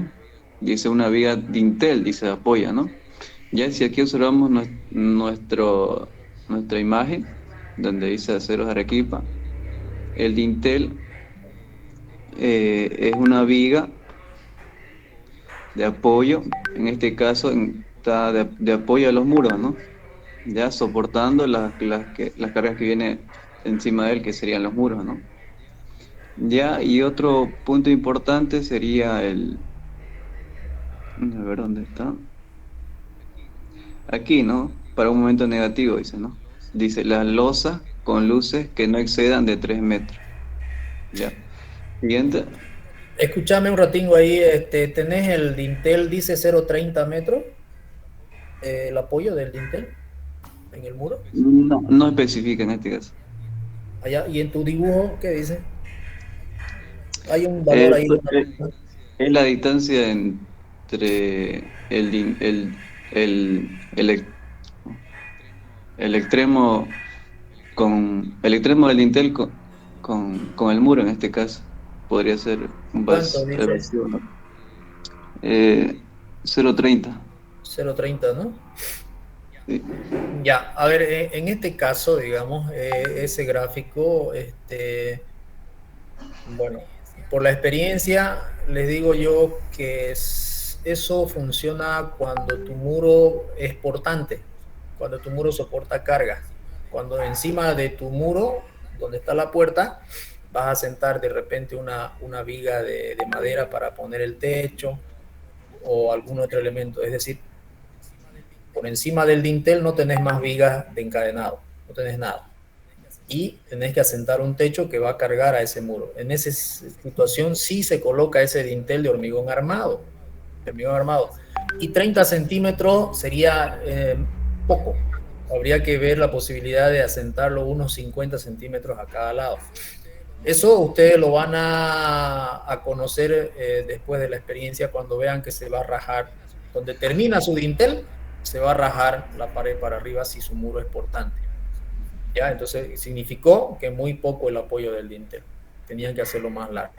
dice una viga dintel, dice apoya, ¿no? Ya si aquí observamos nuestra imagen, donde dice aceros Arequipa, el dintel es una viga de apoyo, en este caso está de apoyo a los muros, ¿no? Ya soportando las cargas que vienen encima de él, que serían los muros, ¿no? Ya, y otro punto importante sería a ver dónde está. Aquí, ¿no? Para un momento negativo, dice, ¿no? Dice, las losas con luces que no excedan de 3 metros. Ya. Siguiente. Escúchame un ratingo ahí, ¿tenés el dintel, dice 0,30 metros? ¿El apoyo del dintel en el muro? No especifica en este caso. Allá, ¿y en tu dibujo qué dice? Hay un valor ahí. Es la distancia entre el extremo el extremo del dintel con el muro en este caso. Podría ser un ¿Cuánto dice? 0,30. 0,30, ¿no? Sí. Ya, a ver, en este caso, digamos, ese gráfico, bueno, por la experiencia les digo yo que eso funciona cuando tu muro es portante, cuando tu muro soporta carga, cuando encima de tu muro, donde está la puerta, vas a sentar de repente una viga de madera para poner el techo o algún otro elemento, es decir, por encima del dintel no tenés más vigas de encadenado, no tenés nada. Y tenés que asentar un techo que va a cargar a ese muro. En esa situación sí se coloca ese dintel de hormigón armado. Y 30 centímetros sería poco. Habría que ver la posibilidad de asentarlo unos 50 centímetros a cada lado. Eso ustedes lo van a conocer después de la experiencia, cuando vean que se va a rajar. Donde termina su dintel, se va a rajar la pared para arriba si su muro es portante. ¿Ya? Entonces significó que muy poco el apoyo del dintel. Tenían que hacerlo más largo.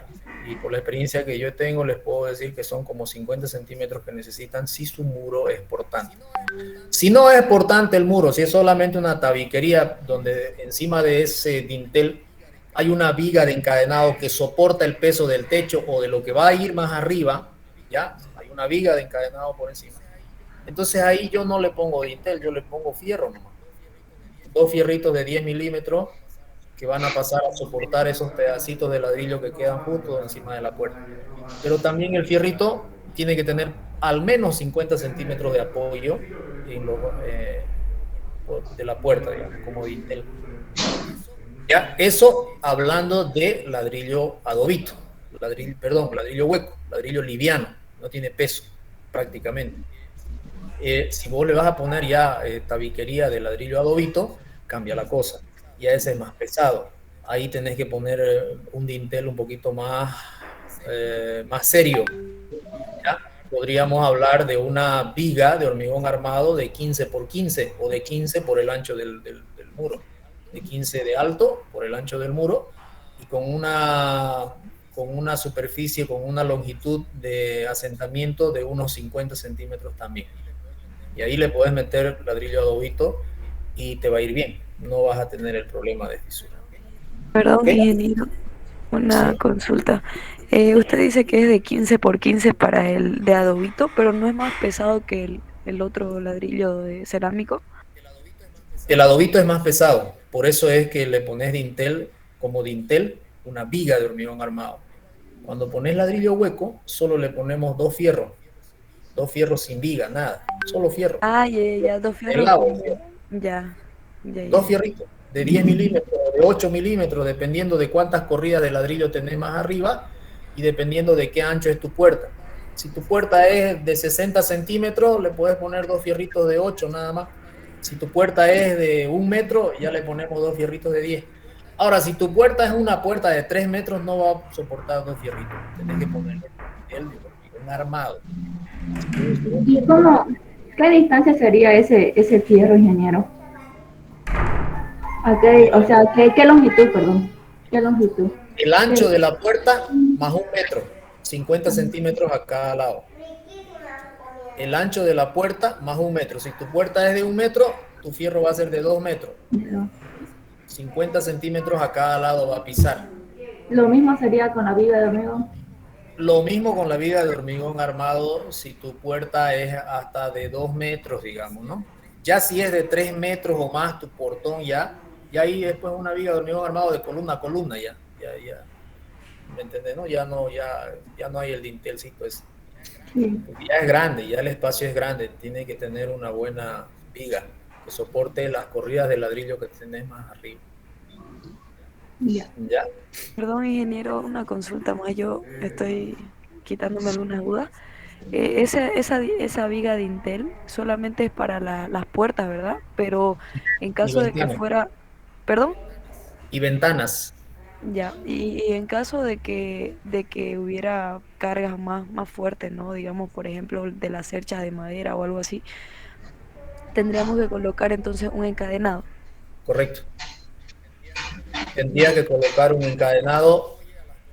Y por la experiencia que yo tengo, les puedo decir que son como 50 centímetros que necesitan si su muro es portante. Si no es portante el muro, si es solamente una tabiquería donde encima de ese dintel hay una viga de encadenado que soporta el peso del techo o de lo que va a ir más arriba, ¿ya? Hay una viga de encadenado por encima. Entonces ahí yo no le pongo dintel, yo le pongo fierro nomás. 2 fierritos de 10 milímetros que van a pasar a soportar esos pedacitos de ladrillo que quedan justo encima de la puerta. Pero también el fierrito tiene que tener al menos 50 centímetros de apoyo de la puerta, digamos, como dintel. Ya, eso hablando de ladrillo adobito, ladrillo hueco, ladrillo liviano, no tiene peso prácticamente. Si vos le vas a poner ya tabiquería de ladrillo adobito, cambia la cosa. Ya ese es más pesado. Ahí tenés que poner un dintel un poquito más serio. ¿Ya? Podríamos hablar de una viga de hormigón armado de 15 por 15 o de 15 por el ancho del muro. De 15 de alto por el ancho del muro y con una superficie, con una longitud de asentamiento de unos 50 centímetros también. Y ahí le puedes meter ladrillo adobito y te va a ir bien. No vas a tener el problema de fisura. Perdón, ¿okay? Ingeniero, una consulta. Usted dice que es de 15 por 15 para el de adobito, pero no es más pesado que el otro ladrillo de cerámico. El adobito es más pesado, por eso es que le pones dintel, como dintel, una viga de hormigón armado. Cuando pones ladrillo hueco, solo le ponemos 2 fierros. 2 fierros sin viga, nada, solo fierro. Ah, ya, 2 fierros. Ya. 2 fierritos de 10 milímetros, de 8 milímetros, dependiendo de cuántas corridas de ladrillo tenés más arriba y dependiendo de qué ancho es tu puerta. Si tu puerta es de 60 centímetros, le puedes poner 2 fierritos de 8 nada más. Si tu puerta es de 1 metro, ya le ponemos 2 fierritos de 10. Ahora, si tu puerta es una puerta de 3 metros, no va a soportar 2 fierritos. Tenés que ponerle un armado. ¿Y qué distancia sería ese fierro, ingeniero? O sea, ¿qué longitud, perdón? ¿Qué longitud? El ancho de la puerta más 1 metro, 50 centímetros a cada lado. El ancho de la puerta más 1 metro. Si tu puerta es de 1 metro, tu fierro va a ser de 2 metros. 50 centímetros a cada lado va a pisar. Lo mismo sería con la viga de hormigón. Lo mismo con la viga de hormigón armado si tu puerta es hasta de 2 metros, digamos, ¿no? Ya si es de 3 metros o más tu portón, ya ahí es pues una viga de hormigón armado de columna a columna, ya. ¿Me entiendes? ¿No? Ya no hay el dintelcito ese. Sí. Ya es grande, ya el espacio es grande, tiene que tener una buena viga que soporte las corridas de ladrillo que tenés más arriba. Ya. Perdón, ingeniero, una consulta más. Yo estoy quitándome algunas dudas. Esa viga de Intel solamente es para las puertas, ¿verdad? Pero en caso de que fuera... ¿Perdón? Y ventanas. Ya, y en caso de que hubiera cargas más fuertes, ¿no? Digamos, por ejemplo, de las cerchas de madera o algo así, tendríamos que colocar entonces un encadenado. Correcto. Tendría que colocar un encadenado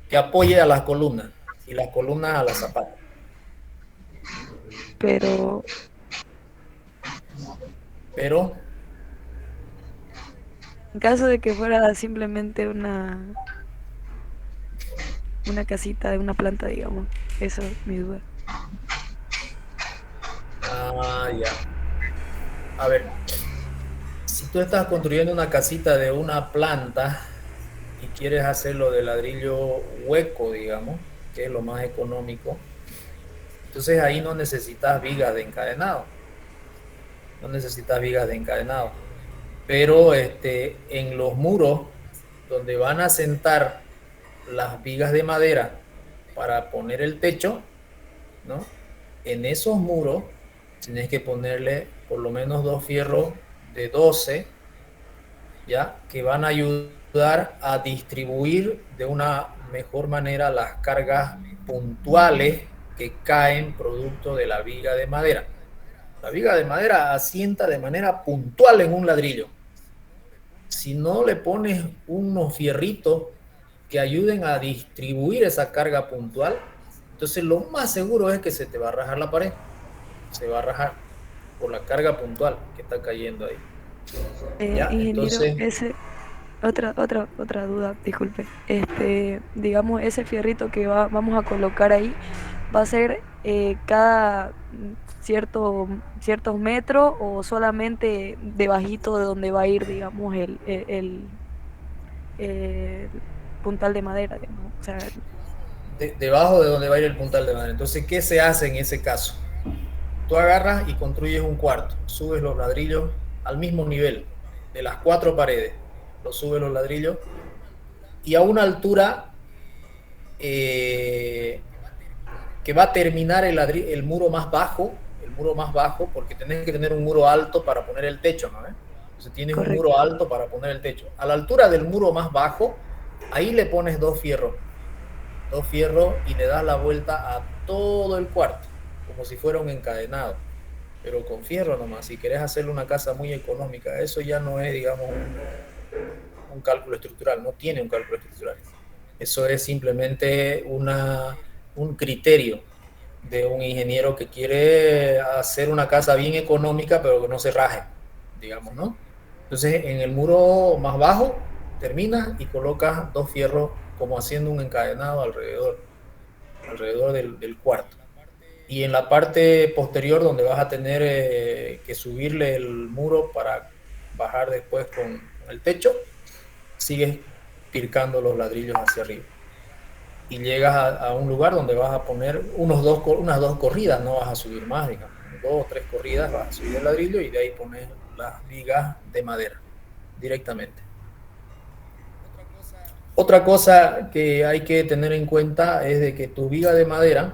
que apoye a las columnas y las columnas a las zapatas. Pero en caso de que fuera simplemente una casita de una planta, digamos, eso es mi duda. Ya. A ver, si tú estás construyendo una casita de una planta y quieres hacerlo de ladrillo hueco, digamos, que es lo más económico, entonces ahí no necesitas vigas de encadenado. Pero en los muros donde van a sentar las vigas de madera para poner el techo, ¿no? En esos muros tienes que ponerle por lo menos 2 fierros de 12, ¿ya? Que van a ayudar a distribuir de una mejor manera las cargas puntuales que caen producto de la viga de madera. La viga de madera asienta de manera puntual en un ladrillo. Si no le pones unos fierritos que ayuden a distribuir esa carga puntual, entonces lo más seguro es que se te va a rajar la pared. Se va a rajar por la carga puntual que está cayendo ahí. Ingeniero, entonces... otra duda, disculpe. Digamos, ese fierrito que vamos a colocar ahí va a ser cada ciertos metros o solamente debajito de donde va a ir, digamos, el puntal de madera, digamos. O sea, debajo de donde va a ir el puntal de madera. Entonces, ¿qué se hace en ese caso? Tú agarras y construyes un cuarto, subes los ladrillos al mismo nivel de las 4 paredes, los subes los ladrillos y a una altura que va a terminar el muro más bajo, porque tenés que tener un muro alto para poner el techo, ¿no? Entonces tienes un muro alto para poner el techo. A la altura del muro más bajo, ahí le pones 2 fierros y le das la vuelta a todo el cuarto, como si fuera un encadenado, pero con fierro nomás. Si querés hacerle una casa muy económica, eso ya no es, digamos, un cálculo estructural, no tiene un cálculo estructural. Eso es simplemente un criterio de un ingeniero que quiere hacer una casa bien económica, pero que no se raje, digamos, ¿no? Entonces, en el muro más bajo, terminas y colocas 2 fierros como haciendo un encadenado alrededor del cuarto. Y en la parte posterior, donde vas a tener que subirle el muro para bajar después con el techo, sigues pircando los ladrillos hacia arriba. y llegas a un lugar donde vas a poner unas dos corridas, no vas a subir más, digamos, 2 o 3 corridas, vas a subir el ladrillo y de ahí pones las vigas de madera directamente. Otra cosa que hay que tener en cuenta es de que tu viga de madera,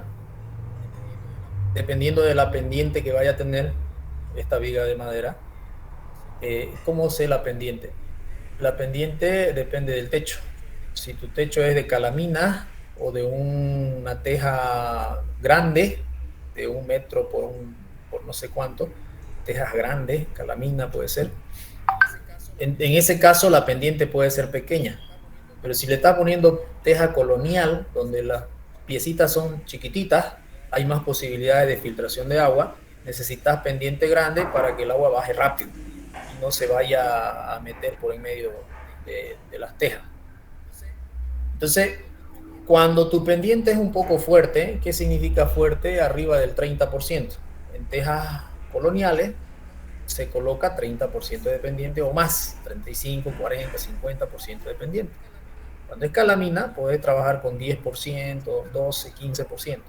dependiendo de la pendiente que vaya a tener esta viga de madera, ¿cómo sé la pendiente? La pendiente depende del techo. Si tu techo es de calamina o de una teja grande, de 1 metro por no sé cuánto, tejas grandes, calamina puede ser, en ese caso la pendiente puede ser pequeña. Pero si le estás poniendo teja colonial, donde las piecitas son chiquititas, hay más posibilidades de filtración de agua, necesitas pendiente grande para que el agua baje rápido y no se vaya a meter por en medio de las tejas. Entonces, cuando tu pendiente es un poco fuerte, ¿qué significa fuerte? Arriba del 30%. En tejas coloniales se coloca 30% de pendiente o más, 35, 40, 50% de pendiente. Cuando es calamina, puedes trabajar con 10%, 12, 15%.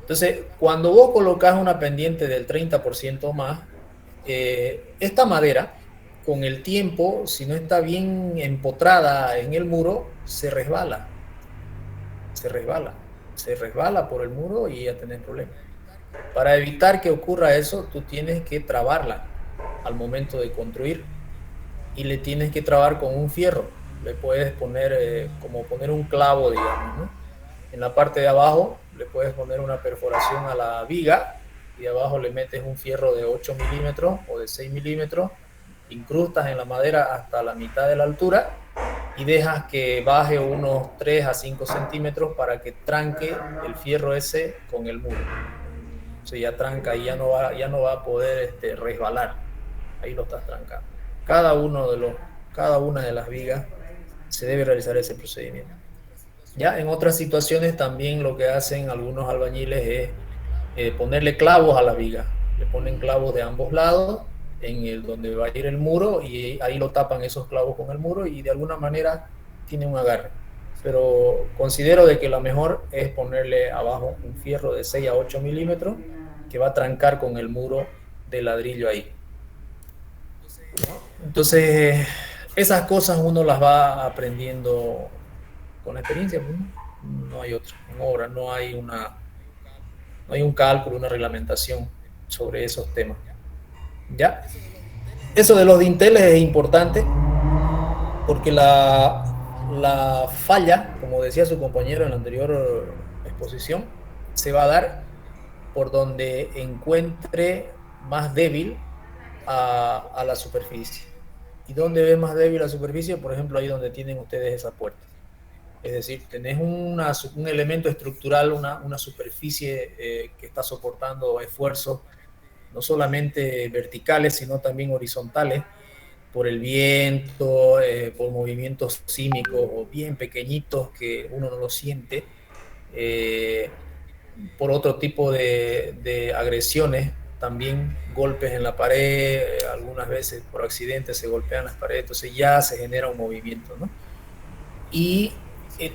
Entonces, cuando vos colocas una pendiente del 30% o más, esta madera, con el tiempo, si no está bien empotrada en el muro, se resbala por el muro y ya tenés problemas. Para evitar que ocurra eso, tú tienes que trabarla al momento de construir y le tienes que trabar con un fierro. Le puedes poner como poner un clavo, digamos, ¿no? En la parte de abajo le puedes poner una perforación a la viga y de abajo le metes un fierro de 8 milímetros o de 6 milímetros, incrustas en la madera hasta la mitad de la altura y dejas que baje unos 3 a 5 centímetros para que tranque el fierro ese con el muro. O sea, ya tranca y ya no va a poder resbalar. Ahí lo estás trancando. Cada una de las vigas se debe realizar ese procedimiento. Ya en otras situaciones también lo que hacen algunos albañiles es ponerle clavos a la viga. Le ponen clavos de ambos lados en donde va a ir el muro y ahí lo tapan esos clavos con el muro y de alguna manera tiene un agarre. Pero considero de que lo mejor es ponerle abajo un fierro de 6 a 8 milímetros que va a trancar con el muro de ladrillo ahí. Entonces, esas cosas uno las va aprendiendo con la experiencia, no hay otra. En obra no hay un cálculo, una reglamentación sobre esos temas. ¿Ya? Eso de los dinteles es importante porque la falla, como decía su compañero en la anterior exposición, se va a dar por donde encuentre más débil a la superficie. ¿Y dónde ve más débil la superficie? Por ejemplo, ahí donde tienen ustedes esa puerta. Es decir, tenés un elemento estructural, una superficie que está soportando esfuerzos no solamente verticales, sino también horizontales, por el viento, por movimientos sísmicos o bien pequeñitos que uno no lo siente, por otro tipo de agresiones, también golpes en la pared, algunas veces por accidente se golpean las paredes, entonces ya se genera un movimiento, ¿no? Y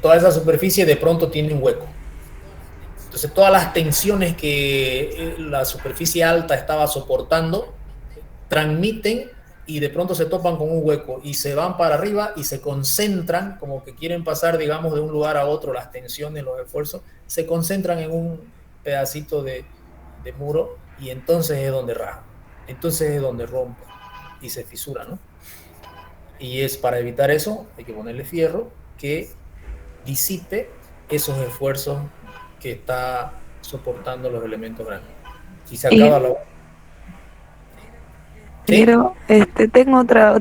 toda esa superficie de pronto tiene un hueco. Entonces todas las tensiones que la superficie alta estaba soportando transmiten y de pronto se topan con un hueco y se van para arriba y se concentran, como que quieren pasar, digamos, de un lugar a otro, las tensiones, los esfuerzos, se concentran en un pedacito de muro y entonces es donde raja, entonces es donde rompe y se fisura, ¿no? Y es para evitar eso, hay que ponerle fierro que disipe esos esfuerzos que está soportando los elementos grandes. Y se acaba la... ¿Sí? Pero tengo otra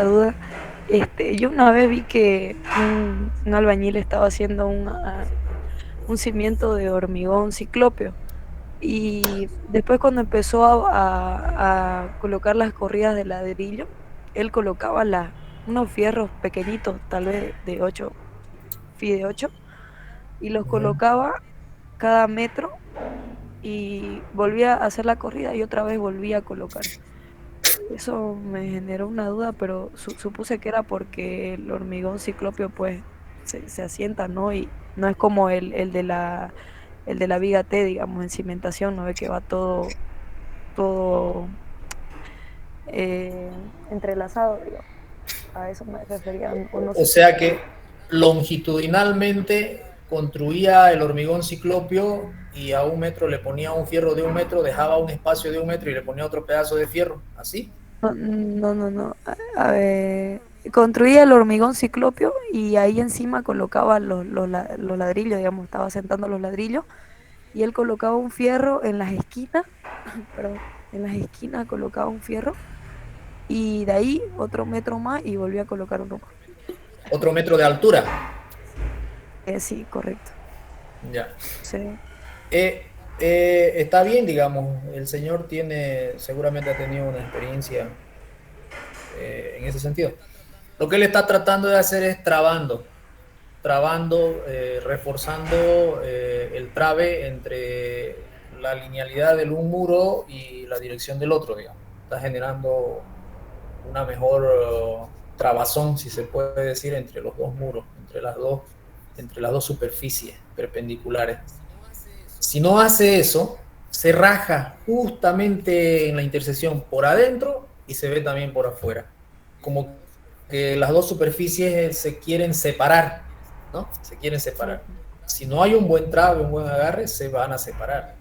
duda. Yo una vez vi que un albañil estaba haciendo un cimiento de hormigón ciclópeo y después cuando empezó a colocar las corridas de ladrillo, él colocaba unos fierros pequeñitos, tal vez de 8 y los colocaba cada metro y volvía a hacer la corrida y otra vez volvía a colocar. Eso me generó una duda, pero supuse que era porque el hormigón ciclópeo pues se asienta, ¿no? Y no es como el de la viga T, digamos, en cimentación, ¿no? Ve que va todo entrelazado, digamos. A eso me refería. O sea que longitudinalmente construía el hormigón ciclopio y a 1 metro le ponía un fierro de 1 metro, dejaba un espacio de 1 metro y le ponía otro pedazo de fierro, ¿así? No. A ver, construía el hormigón ciclopio y ahí encima colocaba los ladrillos, digamos, estaba sentando los ladrillos y él colocaba un fierro en las esquinas, perdón, en las esquinas colocaba un fierro y de ahí otro metro más y volvía a colocar uno más. ¿Otro metro de altura? Sí, correcto. Ya. Sí. Está bien, digamos, el señor seguramente ha tenido una experiencia en ese sentido. Lo que él está tratando de hacer es reforzando el trabe entre la linealidad de un muro y la dirección del otro, digamos. Está generando una mejor trabazón, si se puede decir, entre los dos muros, entre las dos superficies perpendiculares. Si no hace eso, se raja justamente en la intersección por adentro y se ve también por afuera. Como que las dos superficies se quieren separar, ¿no? Se quieren separar. Si no hay un buen trabe, un buen agarre, se van a separar.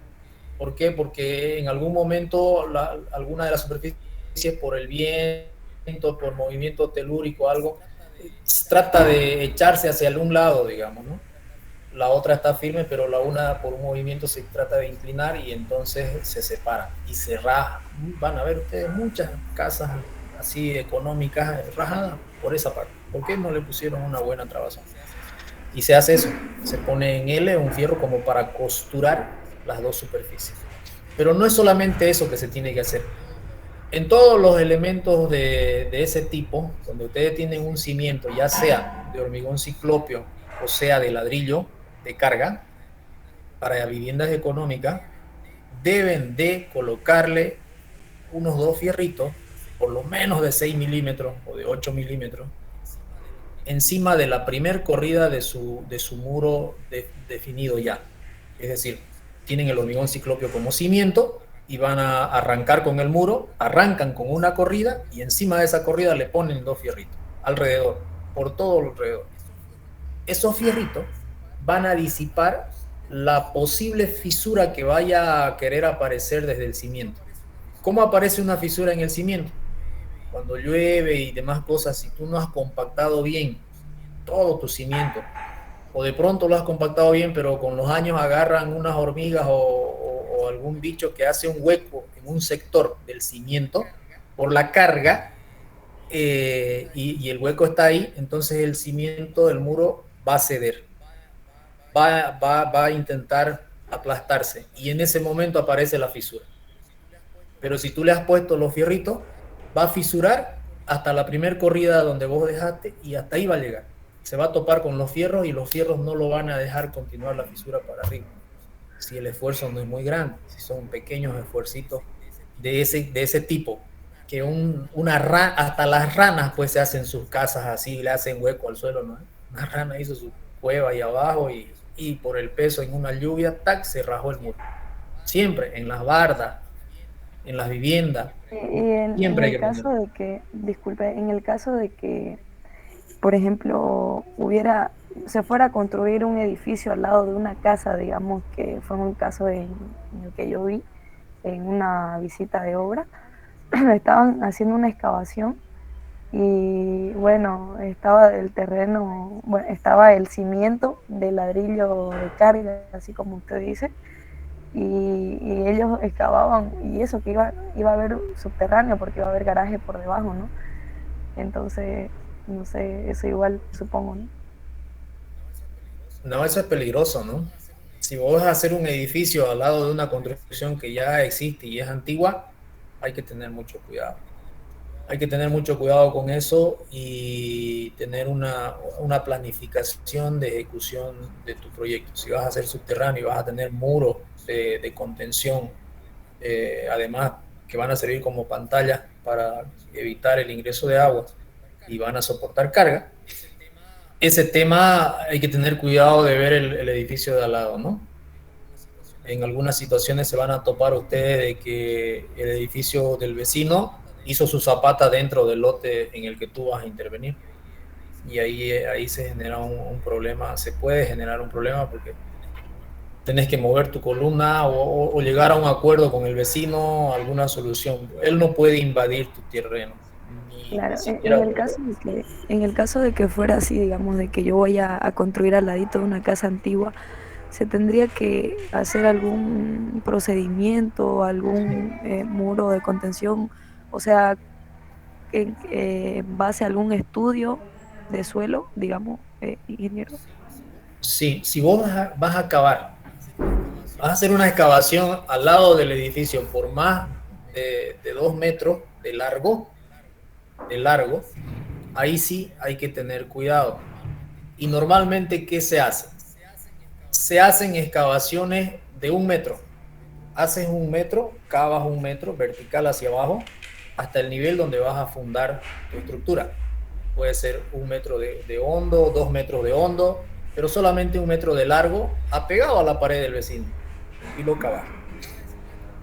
¿Por qué? Porque en algún momento alguna de las superficies, por el viento, por movimiento telúrico, algo, trata de echarse hacia algún lado, digamos, ¿no? La otra está firme, pero la una por un movimiento se trata de inclinar y entonces se separa y se raja. Van a ver ustedes muchas casas así económicas rajadas por esa parte. ¿Por qué no le pusieron una buena trabazón? Y se hace eso, se pone en L un fierro como para costurar las dos superficies. Pero no es solamente eso que se tiene que hacer. En todos los elementos de ese tipo, donde ustedes tienen un cimiento, ya sea de hormigón ciclopio o sea de ladrillo de carga, para viviendas económicas, deben de colocarle unos 2 fierritos, por lo menos de 6 milímetros o de 8 milímetros, encima de la primer corrida de su muro definido ya. Es decir, tienen el hormigón ciclopio como cimiento y van a arrancar con el muro, arrancan con una corrida y encima de esa corrida le ponen 2 fierritos alrededor, por todo alrededor. Esos fierritos van a disipar la posible fisura que vaya a querer aparecer desde el cimiento. ¿Cómo aparece una fisura en el cimiento? Cuando llueve y demás cosas, si tú no has compactado bien todo tu cimiento, o de pronto lo has compactado bien, pero con los años agarran unas hormigas o algún bicho que hace un hueco en un sector del cimiento por la carga, y el hueco está ahí, entonces el cimiento del muro va a ceder, va a intentar aplastarse, y en ese momento aparece la fisura. Pero si tú le has puesto los fierritos, va a fisurar hasta la primer corrida donde vos dejaste y hasta ahí va a llegar. Se va a topar con los fierros y los fierros no lo van a dejar continuar la fisura para arriba. Si el esfuerzo no es muy grande, si son pequeños esfuercitos de ese tipo, que hasta las ranas pues se hacen sus casas así, le hacen hueco al suelo, ¿no? Una rana hizo su cueva ahí abajo y por el peso en una lluvia, tac, se rajó el muro. Siempre en las bardas, en las viviendas. Y en el caso de que, disculpe, en el caso de que, por ejemplo, se fuera a construir un edificio al lado de una casa, digamos que fue un caso en el que yo vi en una visita de obra, estaban haciendo una excavación y bueno, estaba el terreno, bueno, estaba el cimiento de ladrillo de carga, así como usted dice, y ellos excavaban y eso que iba a haber subterráneo porque iba a haber garaje por debajo, ¿no? Entonces, no sé, eso igual supongo, ¿no? No, eso es peligroso, ¿no? Si vos vas a hacer un edificio al lado de una construcción que ya existe y es antigua, hay que tener mucho cuidado. Hay que tener mucho cuidado con eso y tener una planificación de ejecución de tu proyecto. Si vas a hacer subterráneo y vas a tener muros de contención, además que van a servir como pantalla para evitar el ingreso de agua y van a soportar carga, ese tema hay que tener cuidado de ver el edificio de al lado, ¿no? En algunas situaciones se van a topar ustedes de que el edificio del vecino hizo su zapata dentro del lote en el que tú vas a intervenir. Y ahí se genera un problema, se puede generar un problema porque tenés que mover tu columna o llegar a un acuerdo con el vecino, alguna solución. Él no puede invadir tu terreno. Claro, en el caso de que fuera así, digamos, de que yo vaya a construir al ladito de una casa antigua, ¿se tendría que hacer algún procedimiento, algún muro de contención? O sea, en base a algún estudio de suelo, digamos, ingeniero. Sí, si vos vas a cavar, vas a hacer una excavación al lado del edificio por más de 2 metros de largo, ahí sí hay que tener cuidado. Y normalmente, ¿qué se hace? Se hacen excavaciones de 1 metro. Haces 1 metro, cavas 1 metro vertical hacia abajo hasta el nivel donde vas a fundar tu estructura. Puede ser 1 metro de hondo, 2 metros de hondo, pero solamente 1 metro de largo, apegado a la pared del vecino. Y lo cavas.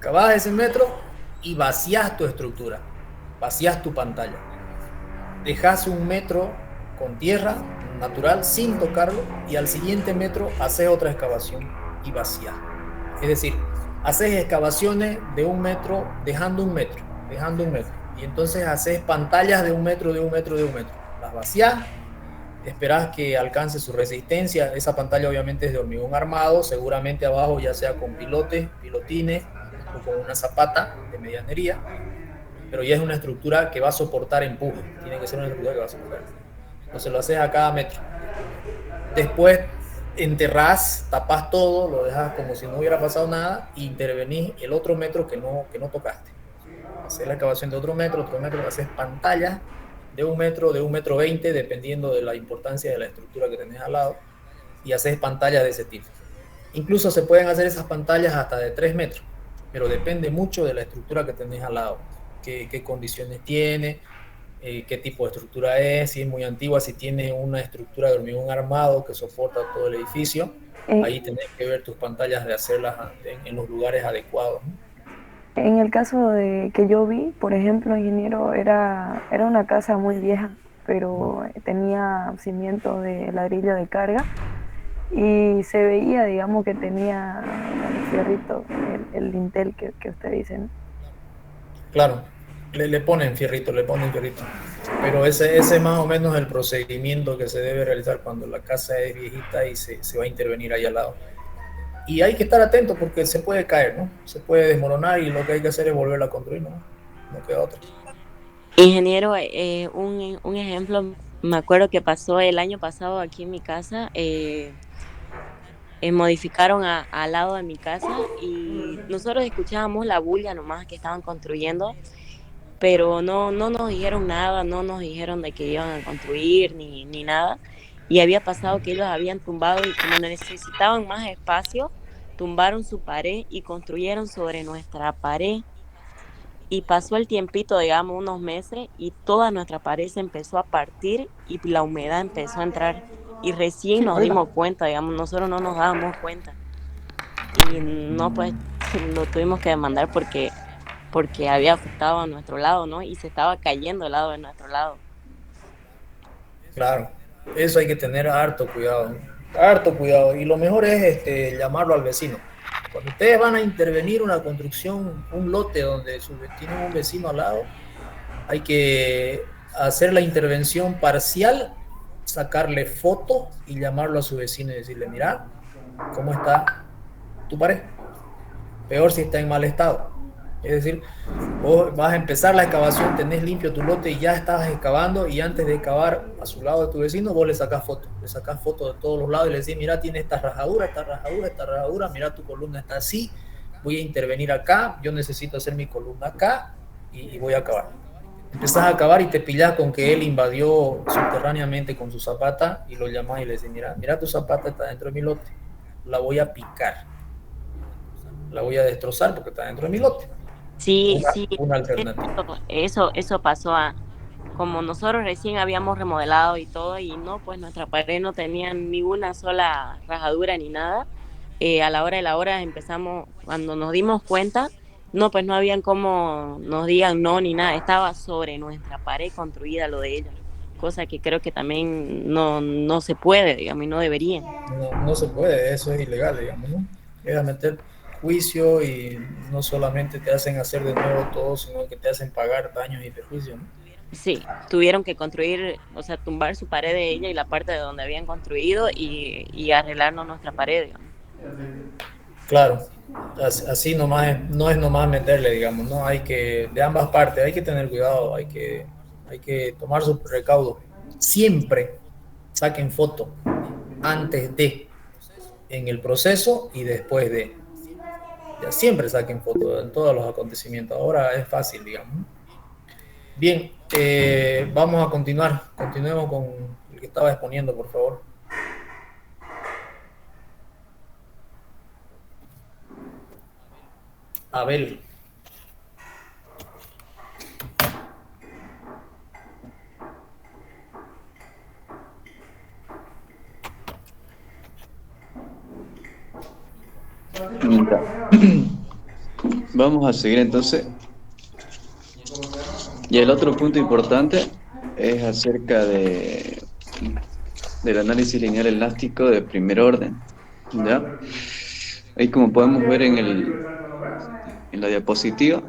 Cavas ese metro y vacías tu estructura, vacías tu pantalla. Dejas 1 metro con tierra natural sin tocarlo y al siguiente metro haces otra excavación y vacías. Es decir, haces excavaciones de 1 metro, dejando 1 metro. Y entonces haces pantallas de 1 metro, de 1 metro, de 1 metro. Las vacías, esperás que alcance su resistencia. Esa pantalla obviamente es de hormigón armado, seguramente abajo ya sea con pilotes, pilotines o con una zapata de medianería, pero ya es una estructura que va a soportar empuje. Tiene que ser una estructura que va a soportar. Entonces lo haces a cada metro. Después enterrás, tapás todo, lo dejas como si no hubiera pasado nada e intervenís el otro metro que no tocaste. Hacer la excavación de otro metro, haces pantallas de 1 metro, de 1 metro 20, dependiendo de la importancia de la estructura que tenés al lado, y haces pantallas de ese tipo. Incluso se pueden hacer esas pantallas hasta de 3 metros, pero depende mucho de la estructura que tenés al lado, qué condiciones tiene, qué tipo de estructura es, si es muy antigua, si tiene una estructura de hormigón armado que soporta todo el edificio. Ahí tenés que ver tus pantallas de hacerlas en los lugares adecuados, ¿no? En el caso de que yo vi, por ejemplo, ingeniero, era una casa muy vieja, pero tenía cimiento de ladrillo de carga y se veía, digamos, que tenía el fierrito, el lintel que usted dice, ¿no? Claro, le ponen fierrito, pero ese es más o menos el procedimiento que se debe realizar cuando la casa es viejita y se va a intervenir ahí al lado. Y hay que estar atento porque se puede caer, ¿no? Se puede desmoronar y lo que hay que hacer es volverla a construir, ¿no? No queda otra. Ingeniero, un ejemplo, me acuerdo que pasó el año pasado aquí en mi casa, modificaron al lado de mi casa y nosotros escuchábamos la bulla nomás que estaban construyendo, pero no nos dijeron nada, no nos dijeron de que iban a construir ni nada. Y había pasado que ellos habían tumbado y como necesitaban más espacio, tumbaron su pared y construyeron sobre nuestra pared. Y pasó el tiempito, digamos, unos meses, y toda nuestra pared se empezó a partir y la humedad empezó a entrar. Y recién nos dimos cuenta, digamos, nosotros no nos dábamos cuenta. Y no, pues, lo tuvimos que demandar porque había afectado a nuestro lado, ¿no? Y se estaba cayendo el lado de nuestro lado. Claro. Eso hay que tener harto cuidado. Y lo mejor es llamarlo al vecino. Cuando ustedes van a intervenir una construcción, un lote donde tienen un vecino al lado, hay que hacer la intervención parcial, sacarle foto y llamarlo a su vecino y decirle, mira, ¿cómo está tu pared? Peor si está en mal estado. Es decir, vos vas a empezar la excavación, tenés limpio tu lote y ya estabas excavando, y antes de excavar a su lado de tu vecino, vos le sacás fotos de todos los lados y le decís, mira, tiene esta rajadura, mira, tu columna está así, voy a intervenir acá, yo necesito hacer mi columna acá y voy a acabar. Empezás a acabar y te pillás con que él invadió subterráneamente con su zapata y lo llamás y le decís, mira, tu zapata está dentro de mi lote, la voy a picar, la voy a destrozar porque está dentro de mi lote. Sí, una alternativa. Eso pasó como nosotros recién habíamos remodelado y todo, y no, pues nuestra pared no tenía ni una sola rajadura ni nada, a la hora de la hora empezamos, cuando nos dimos cuenta, no, pues no habían como nos digan no ni nada, estaba sobre nuestra pared construida lo de ellos, cosa que creo que también no se puede, digamos, y no deberían. No se puede, eso es ilegal, digamos, ¿no? Es a meter juicio y no solamente te hacen hacer de nuevo todo, sino que te hacen pagar daños y perjuicios, ¿no? Sí, tuvieron que construir, o sea, tumbar su pared de ella y la parte de donde habían construido y arreglarnos nuestra pared, digamos. Claro, así nomás, no es nomás meterle, digamos, ¿no? Hay que, de ambas partes, hay que tener cuidado, hay que tomar su recaudo. Siempre saquen foto antes de, en el proceso y después de. Ya siempre saquen foto en todos los acontecimientos. Ahora es fácil, digamos. Bien, vamos a continuar. Continuemos con el que estaba exponiendo, por favor. Abel. Vamos a seguir entonces. Y el otro punto importante es acerca del análisis lineal elástico de primer orden, ¿ya? Ahí, como podemos ver en la diapositiva,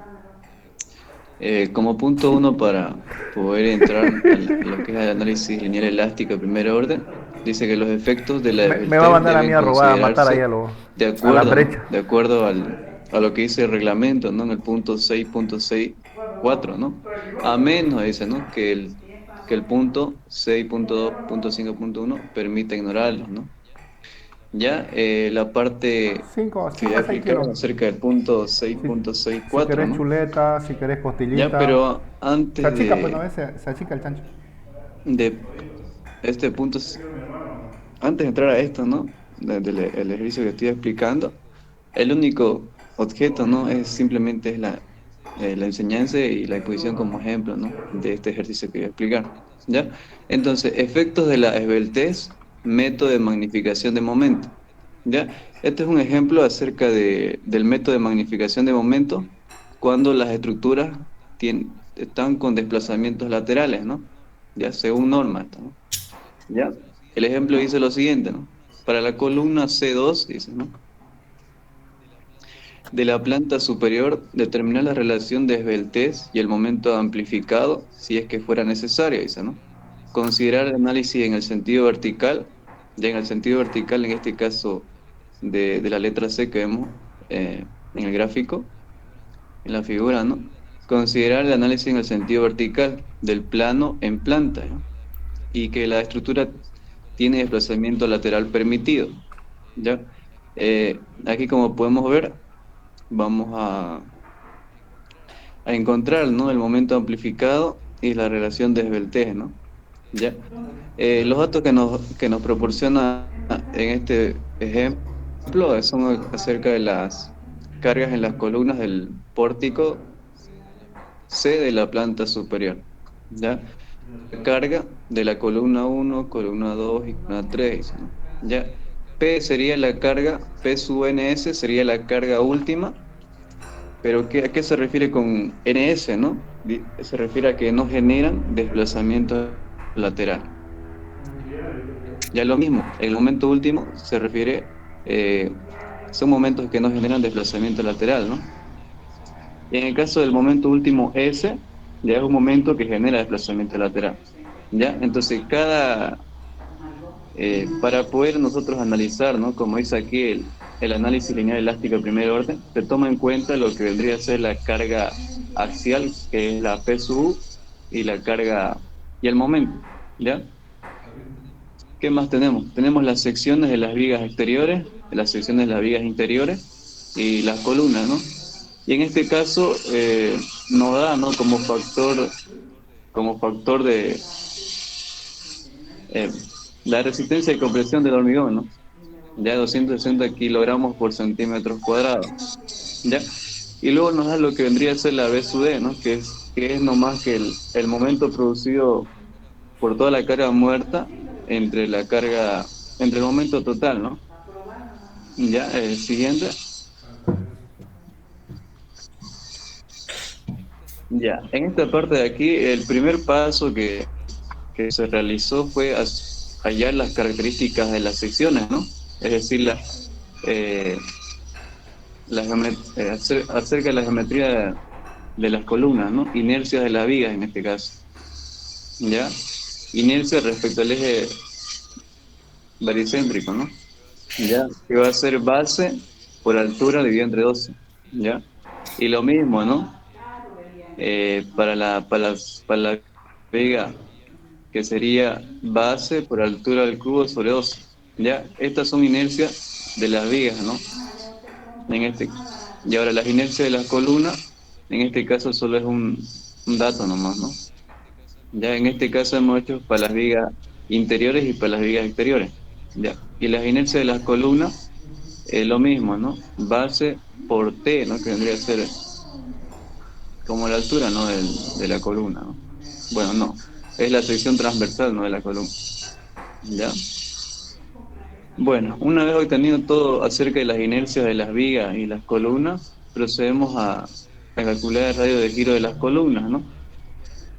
como punto 1 para poder entrar a lo que es el análisis lineal elástico de primer orden, dice que los efectos de la me va a mandar a mí a robar, a matar ahí a la brecha. De acuerdo a lo que dice el reglamento, ¿no? En el punto 6.64, ¿no? A menos dice, ¿no? Que el punto 6.2.5.1 permite ignorarlos, ¿no? Ya la parte que ya explicamos acerca del punto 6.64, si querés ¿no? Chuleta, si querés costillita. Ya, pero antes se achica, pues no ves, se achica el chancho. De este punto, antes de entrar a esto, ¿no? Del ejercicio que estoy explicando, el único objeto, ¿no? Simplemente la enseñanza y la exposición como ejemplo, ¿no? De este ejercicio que voy a explicar, ¿ya? Entonces, efectos de la esbeltez, método de magnificación de momento, ¿ya? Este es un ejemplo acerca del método de magnificación de momento cuando las estructuras están con desplazamientos laterales, ¿no? Ya, según norma, ¿no? ¿Ya? El ejemplo dice lo siguiente, ¿no? Para la columna C2, dice, ¿no? De la planta superior, determinar la relación de esbeltez y el momento amplificado, si es que fuera necesario, dice, ¿no? Considerar el análisis en el sentido vertical, ya en el sentido vertical, en este caso de la letra C que vemos en el gráfico, en la figura, ¿no? Considerar el análisis en el sentido vertical del plano en planta, ¿no? Y que la estructura tiene desplazamiento lateral permitido, ¿ya? Aquí, como podemos ver, vamos a encontrar, ¿no? El momento amplificado y la relación de esbeltez, ¿no? ¿Ya? Los datos que nos proporciona en este ejemplo son acerca de las cargas en las columnas del pórtico C de la planta superior, ¿ya? Carga de la columna 1, columna 2 y columna 3, ¿no? ¿Ya? P sería la carga, P sub NS sería la carga última, pero ¿a qué se refiere con NS, no? Se refiere a que no generan desplazamiento lateral. Ya lo mismo, el momento último se refiere, son momentos que no generan desplazamiento lateral, ¿no? Y en el caso del momento último S, ya es un momento que genera desplazamiento lateral, ¿ya? Entonces, para poder nosotros analizar, ¿no? Como dice aquí el análisis lineal elástico de primer orden, se toma en cuenta lo que vendría a ser la carga axial, que es la P sub U, y la carga y el momento, ¿ya? ¿Qué más tenemos? Tenemos las secciones de las vigas exteriores, las secciones de las vigas interiores y las columnas, ¿no? Y en este caso nos da, ¿no? Como factor de la resistencia de compresión del hormigón, ¿no? Ya 260 kilogramos por centímetros cuadrados, ¿ya? Y luego nos da lo que vendría a ser la B sub D, ¿no? Que es nomás que el momento producido por toda la carga muerta entre entre el momento total, ¿no? Ya, el siguiente. Ya, en esta parte de aquí, el primer paso que se realizó fue hallar las características de las secciones, ¿no? Es decir, acerca de la geometría de las columnas, ¿no? Inercias de las vigas en este caso. ¿Ya? Inercia respecto al eje baricéntrico, ¿no? ¿Ya? Que va a ser base por altura dividido entre 12. ¿Ya? Y lo mismo, ¿no? Para la viga, que sería base por altura del cubo sobre 12. ¿Ya? Estas son inercias de las vigas, ¿no? Y ahora las inercias de las columnas, en este caso solo es un dato nomás, ¿no? Ya en este caso hemos hecho para las vigas interiores y para las vigas exteriores. ¿Ya? Y las inercias de las columnas, lo mismo, ¿no? Base por T, ¿no? Que vendría a ser como la altura, ¿no? De la columna, ¿no? Bueno, no. Es la sección transversal, ¿no? De la columna. ¿Ya? Bueno, una vez obtenido todo acerca de las inercias de las vigas y las columnas, procedemos a calcular el radio de giro de las columnas, ¿no?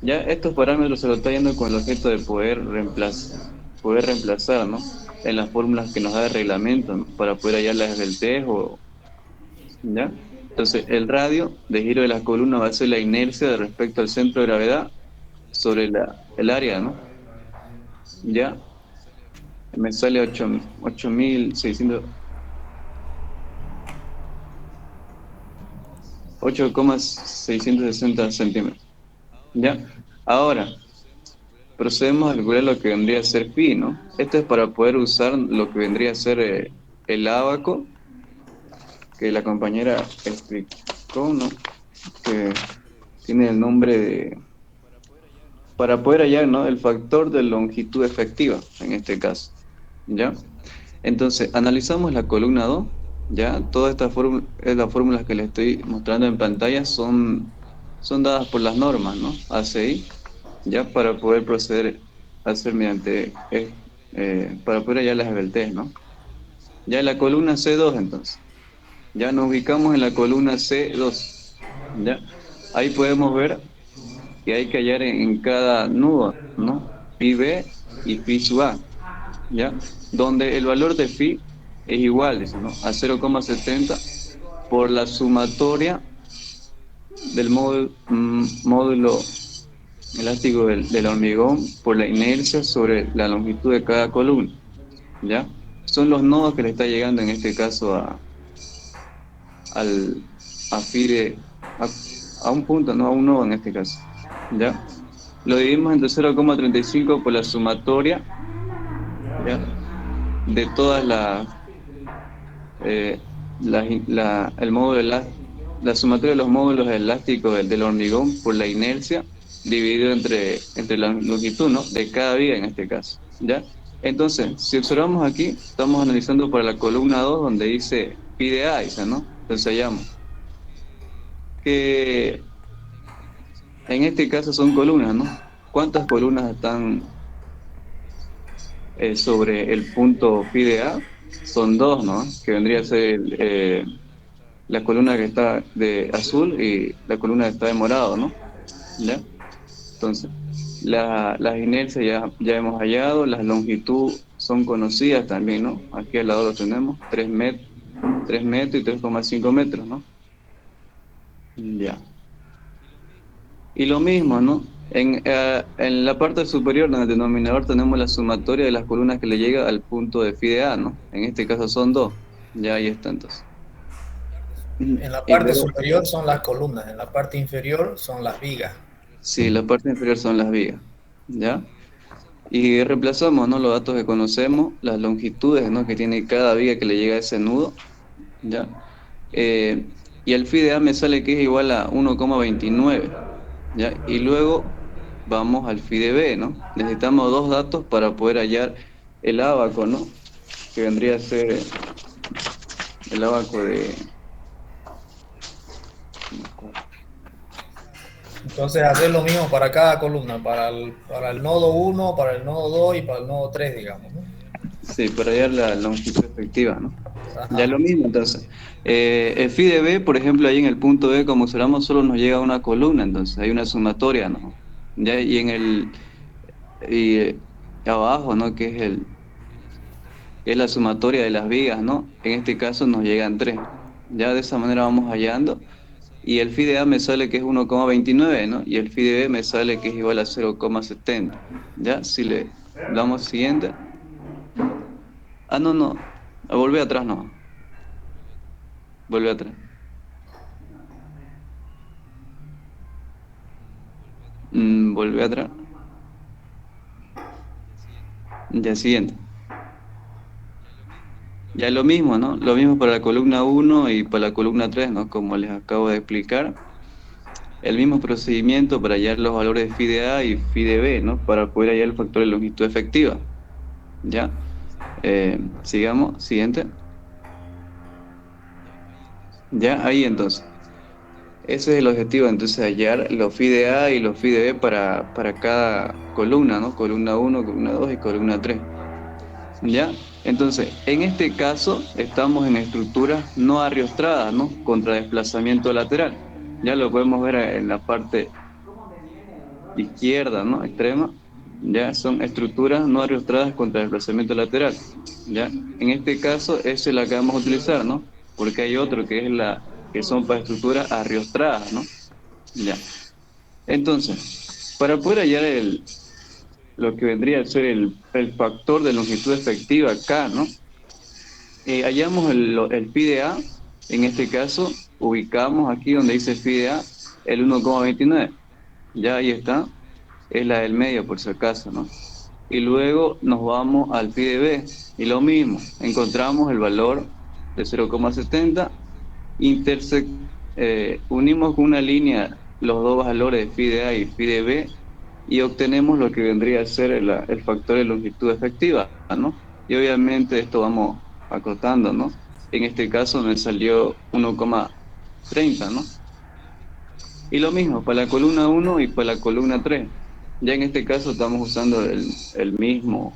Ya estos parámetros se lo está yendo con el objeto de poder reemplazar, ¿no? En las fórmulas que nos da el reglamento, ¿no? Para poder hallar las del test ¿ya? Entonces, el radio de giro de las columnas va a ser la inercia de respecto al centro de gravedad sobre el área, ¿no? ¿Ya? Me sale 8.600... 8,660 centímetros. ¿Ya? Ahora, procedemos a calcular lo que vendría a ser pi, ¿no? Esto es para poder usar lo que vendría a ser el ábaco, que la compañera explicó, ¿no? Que tiene el nombre de... Para poder hallar, ¿no? El factor de longitud efectiva, en este caso. ¿Ya? Entonces, analizamos la columna 2, ¿ya? Todas estas las fórmulas que les estoy mostrando en pantalla son dadas por las normas, ¿no? ACI, ¿ya? Para poder proceder a hacer para poder hallar las VLTs, ¿no? Ya en la columna C2, entonces. Ya nos ubicamos en la columna C2, ¿ya? Ahí podemos ver que hay que hallar en cada nudo, ¿no? Pi B y pi sub A, ¿ya? Donde el valor de phi es igual, ¿no? A 0,70 por la sumatoria del módulo elástico del hormigón por la inercia sobre la longitud de cada columna, ¿ya? Son los nodos que le está llegando en este caso a un punto, no a un nodo en este caso, ¿ya? Lo dividimos entre 0,35 por la sumatoria, ¿ya? De todas el módulo la sumatoria de los módulos elásticos del hormigón por la inercia dividido entre la longitud, ¿no? De cada viga en este caso, ¿ya? Entonces, si observamos aquí, estamos analizando para la columna 2 donde dice pi de A, dice, ¿no? Entonces hallamos que en este caso son columnas, ¿no? ¿Cuántas columnas están sobre el punto pi de A? Son dos, ¿no? Que vendría a ser la columna que está de azul y la columna que está de morado, ¿no? ¿Ya? Entonces, las inercias ya hemos hallado, las longitudes son conocidas también, ¿no? Aquí al lado lo tenemos, 3 metros y 3,5 metros, ¿no? Ya. Y lo mismo, ¿no? En la parte superior, en el denominador, tenemos la sumatoria de las columnas que le llega al punto de phi de A, ¿no? En este caso son 2. Ya ahí está entonces. En la parte superior son las columnas, en la parte inferior son las vigas. Sí, la parte inferior son las vigas, ¿ya? Y reemplazamos, ¿no? Los datos que conocemos, las longitudes, ¿no? Que tiene cada viga que le llega a ese nudo, ¿ya? Y el phi de A me sale que es igual a 1,29, ¿ya? Y luego vamos al phi de B, ¿no? Necesitamos dos datos para poder hallar el ábaco, ¿no? Que vendría a ser el ábaco Entonces hacer lo mismo para cada columna, para el nodo 1, para el nodo 2 y para el nodo 3, digamos, ¿no? Sí, para hallar la longitud efectiva, ¿no? Ajá. Ya lo mismo, entonces. El phi de B, por ejemplo, ahí en el punto B, como observamos, solo nos llega una columna, entonces hay una sumatoria, ¿no? Ya, y en el... Y abajo, ¿no? Que es la sumatoria de las vigas, ¿no? En este caso nos llegan 3. Ya de esa manera vamos hallando. Y el phi de A me sale que es 1,29, ¿no? Y el phi de B me sale que es igual a 0,70. ¿Ya? Si le damos siguiente. Ah, no. Volvé atrás, no. Vuelve atrás. Vuelve atrás. Ya siguiente. Ya lo mismo, ¿no? Lo mismo para la columna 1 y para la columna 3, ¿no? Como les acabo de explicar. El mismo procedimiento para hallar los valores de phi de A y phi de B, ¿no? Para poder hallar el factor de longitud efectiva. ¿Ya? Sigamos, siguiente. Ya, ahí entonces. Ese es el objetivo, entonces hallar los phi de A y los phi de B para cada columna, ¿no? Columna 1, columna 2 y columna 3. ¿Ya? Entonces, en este caso estamos en estructuras no arriostradas, ¿no? Contra desplazamiento lateral. Ya lo podemos ver en la parte izquierda, ¿no? Extrema. Ya son estructuras no arriostradas contra desplazamiento lateral. ¿Ya? En este caso, esa es la que vamos a utilizar, ¿no? Porque hay otro que es que son para estructuras arriostradas, ¿no? Ya. Entonces, para poder hallar lo que vendría a ser el factor de longitud efectiva acá, ¿no? Hallamos el phi de A, en este caso, ubicamos aquí donde dice phi de A, el 1,29. Ya ahí está, es la del medio por si acaso, ¿no? Y luego nos vamos al phi de B, y lo mismo, encontramos el valor de 0,70, unimos con una línea los dos valores de phi de A y phi de B, y obtenemos lo que vendría a ser el factor de longitud efectiva, ¿no? Y obviamente esto vamos acotando, ¿no? En este caso me salió 1,30, ¿no? Y lo mismo para la columna 1 y para la columna 3. Ya en este caso estamos usando el mismo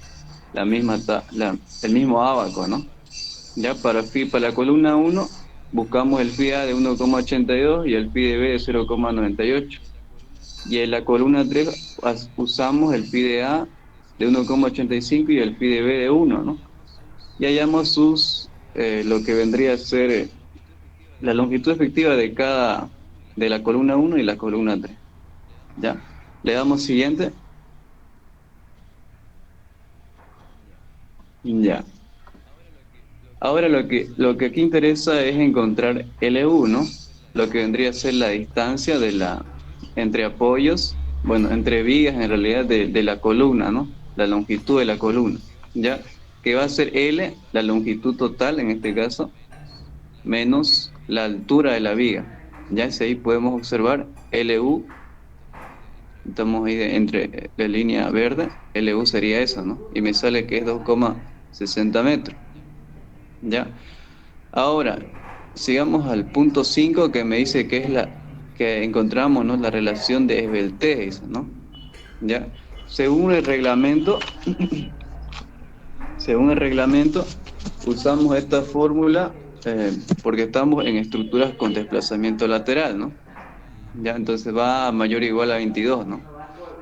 ábaco, ¿no? Ya para la columna 1 buscamos el phi A de 1,82 y el phi de B de 0,98. Y en la columna 3 usamos el phi de A de 1,85 y el phi de B de 1, ¿no? Y hallamos lo que vendría a ser la longitud efectiva de la columna 1 y la columna 3. ¿Ya? Le damos siguiente. Ya. Ahora lo que aquí interesa es encontrar LU, ¿no? Lo que vendría a ser la distancia entre apoyos, bueno, entre vigas en realidad de la columna, ¿no? La longitud de la columna, ¿ya? Que va a ser L, la longitud total en este caso, menos la altura de la viga. Ya ahí podemos observar LU, estamos ahí entre la línea verde, LU sería eso, ¿no? Y me sale que es 2,60 metros. ¿Ya? Ahora, sigamos al punto 5 que me dice que es que encontramos, ¿no? La relación de esbeltez, ¿no? ¿Ya? Según el reglamento, usamos esta fórmula porque estamos en estructuras con desplazamiento lateral, ¿no? ¿Ya? Entonces va a mayor o igual a 22, ¿no?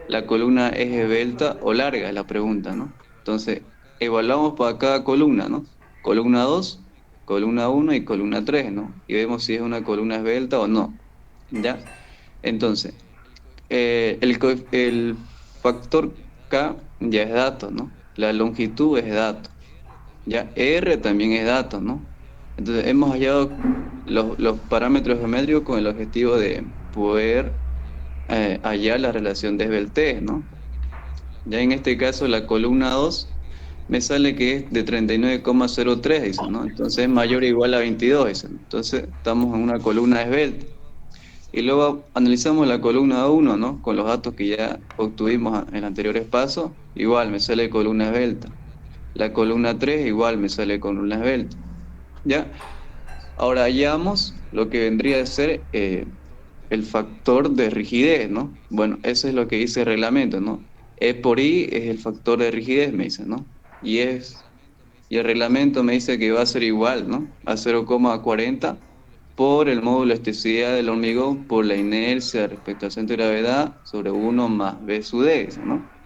La columna es esbelta o larga, es la pregunta, ¿no? Entonces, evaluamos para cada columna, ¿no? Columna 2, columna 1 y columna 3, ¿no? Y vemos si es una columna esbelta o no, ¿ya? Entonces, el factor K ya es dato, ¿no? La longitud es dato, ¿ya? R también es dato, ¿no? Entonces, hemos hallado los parámetros geométricos con el objetivo de poder hallar la relación de esbeltez, ¿no? Ya en este caso, la columna 2 me sale que es de 39,03, dice, ¿no? Entonces es mayor o igual a 22, dice. Entonces estamos en una columna esbelta. Y luego analizamos la columna 1, ¿no? Con los datos que ya obtuvimos en anteriores pasos, igual me sale columna esbelta. La columna 3 igual me sale columna esbelta. ¿Ya? Ahora hallamos lo que vendría a ser el factor de rigidez, ¿no? Bueno, eso es lo que dice el reglamento, ¿no? E por I es el factor de rigidez, me dice, ¿no? Y el reglamento me dice que va a ser igual, ¿no? A 0,40 por el módulo de elasticidad del hormigón por la inercia respecto al centro de gravedad sobre 1 más B sub D, ¿no?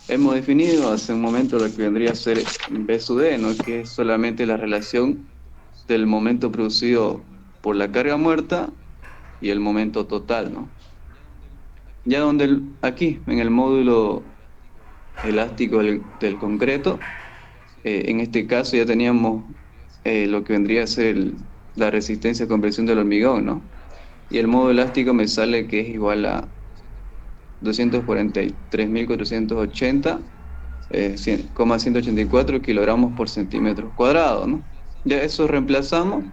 Hemos definido hace un momento lo que vendría a ser B sub D, ¿no? Que es solamente la relación del momento producido por la carga muerta y el momento total, ¿no? Ya donde aquí, en el módulo elástico del concreto, en este caso ya teníamos lo que vendría a ser la resistencia a compresión del hormigón, ¿no? Y el módulo elástico me sale que es igual a 243.480,184 kilogramos por centímetro cuadrado, ¿no? Ya eso reemplazamos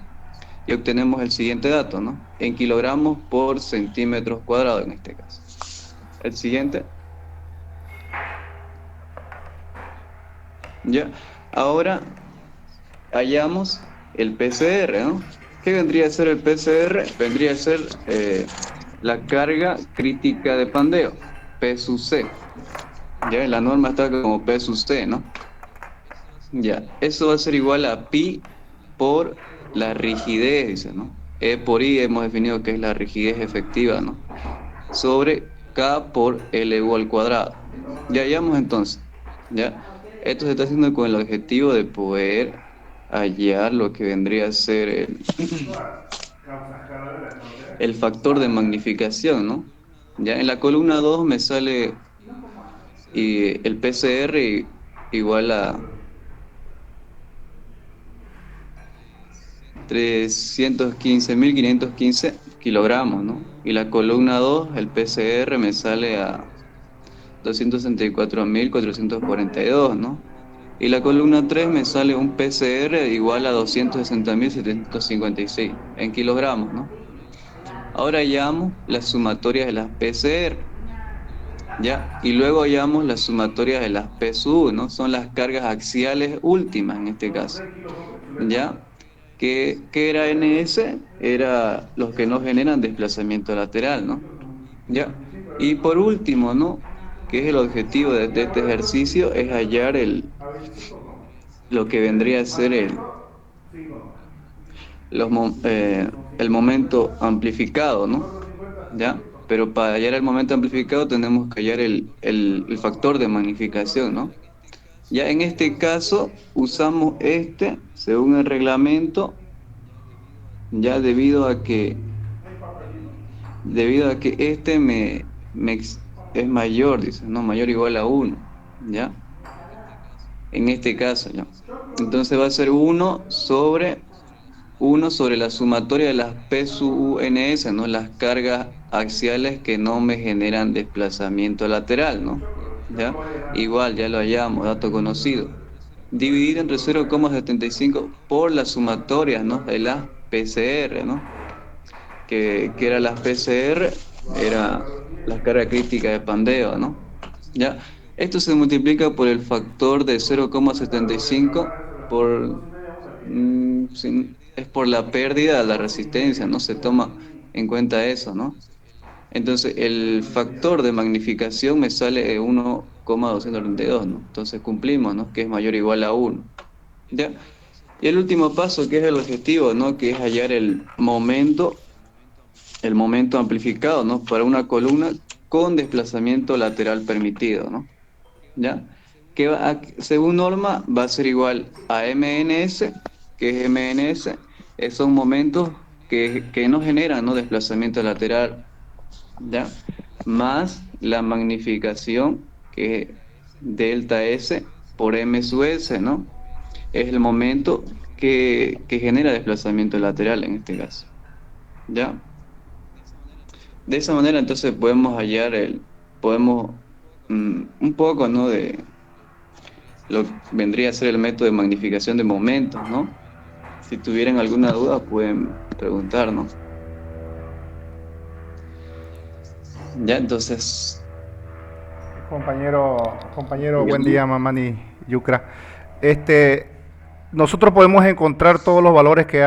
y obtenemos el siguiente dato, ¿no? En kilogramos por centímetros cuadrados en este caso. El siguiente. Ya, ahora hallamos el PCR, ¿no? ¿Qué vendría a ser el PCR? Vendría a ser la carga crítica de pandeo, P sub C. Ya, en la norma está como P sub C, ¿no? Ya, eso va a ser igual a pi por la rigidez, dice, ¿no? E por I hemos definido que es la rigidez efectiva, ¿no? Sobre K por LU al cuadrado. Ya hallamos entonces, ¿ya? Esto se está haciendo con el objetivo de poder hallar lo que vendría a ser el factor de magnificación, ¿no? Ya en la columna 2 me sale el PCR igual a 315.515 kilogramos, ¿no? Y la columna 2, el PCR me sale a 264.442, ¿no? Y la columna 3 me sale un PCR igual a 260.756 en kilogramos, ¿no? Ahora hallamos las sumatorias de las PCR, ¿ya? Y luego hallamos las sumatorias de las PSU, ¿no? Son las cargas axiales últimas en este caso, ¿ya? ¿Qué era NS? Era los que no generan desplazamiento lateral, ¿no? ¿Ya? Y por último, ¿no? Que es el objetivo de este ejercicio, es hallar lo que vendría a ser el momento amplificado, ¿no? ¿Ya? Pero para hallar el momento amplificado tenemos que hallar el factor de magnificación, ¿no? Ya en este caso usamos según el reglamento, ya debido a que es mayor, dice, ¿no? Mayor o igual a 1, ¿ya? En este caso, ¿ya? Entonces va a ser 1 sobre la sumatoria de las P sub UNS, ¿no? Las cargas axiales que no me generan desplazamiento lateral, ¿no? ¿Ya? Igual, ya lo hallamos, dato conocido. Dividido entre 0,75 por las sumatorias, ¿no? De las PCR, ¿no? Que era las PCR, era la carga crítica de pandeo, ¿no? ¿Ya? Esto se multiplica por el factor de 0,75 es por la pérdida de la resistencia, no se toma en cuenta eso, ¿no? Entonces el factor de magnificación me sale 1,232, ¿no? Entonces cumplimos, ¿no? Que es mayor o igual a 1, ¿ya? Y el último paso, que es el objetivo, ¿no? Que es hallar el momento amplificado, ¿no? Para una columna con desplazamiento lateral permitido, ¿no? ¿Ya? Que según norma va a ser igual a MNS, que es MNS, son momentos que no generan, ¿no? Desplazamiento lateral, ¿ya? Más la magnificación, que es delta S por M sub S, ¿no? Es el momento que genera desplazamiento lateral en este caso, ¿ya? De esa manera entonces podemos hallar un poco, ¿no? De lo que vendría a ser el método de magnificación de momentos, ¿no? Si tuvieran alguna duda pueden preguntarnos. Ya, entonces... Compañero, buen día, Mamani Yucra. Nosotros podemos encontrar todos los valores que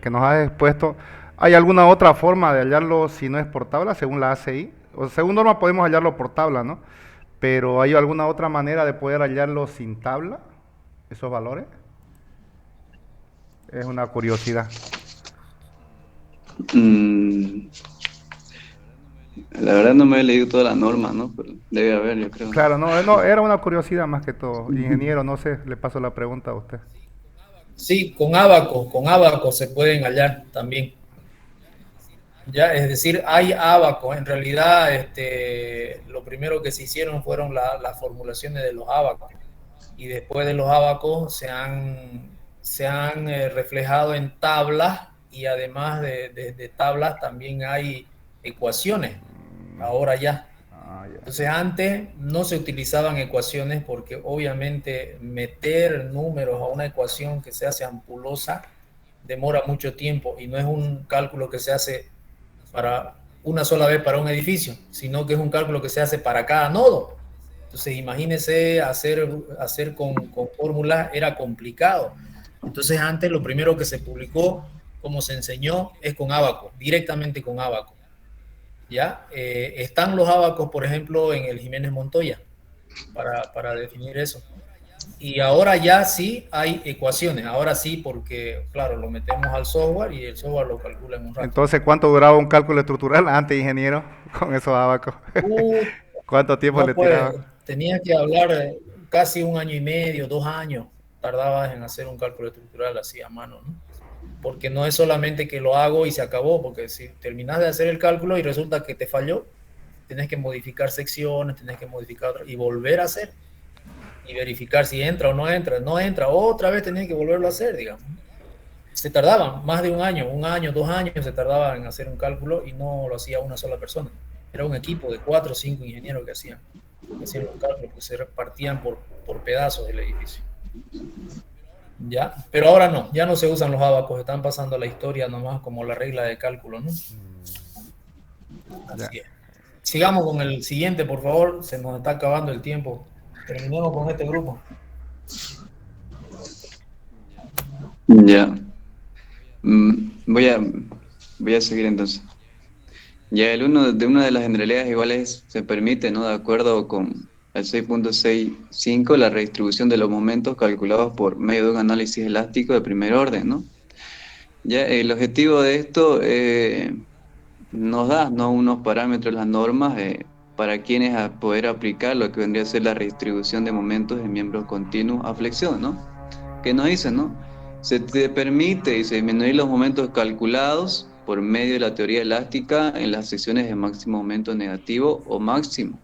nos has expuesto ¿Hay alguna otra forma de hallarlo si no es por tabla, según la ACI? O según norma podemos hallarlo por tabla, ¿no? Pero ¿hay alguna otra manera de poder hallarlo sin tabla, esos valores? Es una curiosidad. La verdad no me he leído toda la norma, ¿no? Pero debe haber, yo creo. Claro, no, era una curiosidad más que todo. Ingeniero, no sé, le paso la pregunta a usted. Sí, con ábaco se pueden hallar también. Ya, es decir, hay ábacos. En realidad, lo primero que se hicieron fueron las formulaciones de los ábacos. Y después de los ábacos se han reflejado en tablas, y además de tablas también hay ecuaciones, ahora ya. Entonces antes no se utilizaban ecuaciones porque obviamente meter números a una ecuación que se hace ampulosa demora mucho tiempo, y no es un cálculo que se hace para una sola vez para un edificio, sino que es un cálculo que se hace para cada nodo. Entonces imagínense hacer con fórmulas era complicado. Entonces antes lo primero que se publicó, como se enseñó, es con ábaco, directamente con ábaco. ¿Ya? Están los ábacos, por ejemplo, en el Jiménez Montoya, para definir eso. Y ahora ya sí hay ecuaciones, ahora sí, porque, claro, lo metemos al software y el software lo calcula en un rato. Entonces, ¿cuánto duraba un cálculo estructural antes, ingeniero, con esos ábacos? ¿Cuánto tiempo le tiraba? Tenía que hablar casi 1 año y medio, 2 años, tardabas en hacer un cálculo estructural así a mano, ¿no? Porque no es solamente que lo hago y se acabó, porque si terminas de hacer el cálculo y resulta que te falló, tienes que modificar secciones, tienes que modificar y volver a hacer y verificar si entra o no entra, otra vez tenés que volverlo a hacer, digamos. Se tardaban más de 1 año, 2 años se tardaba en hacer un cálculo, y no lo hacía una sola persona. Era un equipo de 4 o 5 ingenieros que hacían los cálculos, que se repartían por pedazos del edificio. ¿Ya? Pero ahora no, ya no se usan los ábacos, están pasando a la historia nomás como la regla de cálculo, ¿no? Así es. Sigamos con el siguiente, por favor, se nos está acabando el tiempo. Terminemos con este grupo. Ya. Voy a seguir entonces. Ya una de las generalidades iguales se permite, ¿no? De acuerdo con el 6.65, la redistribución de los momentos calculados por medio de un análisis elástico de primer orden, ¿no? Ya el objetivo de esto nos da, ¿no?, unos parámetros, las normas, para quienes a poder aplicar lo que vendría a ser la redistribución de momentos en miembros continuos a flexión, ¿no? Que nos dice, ¿no? Se te permite disminuir los momentos calculados por medio de la teoría elástica en las secciones de máximo momento negativo o máximo,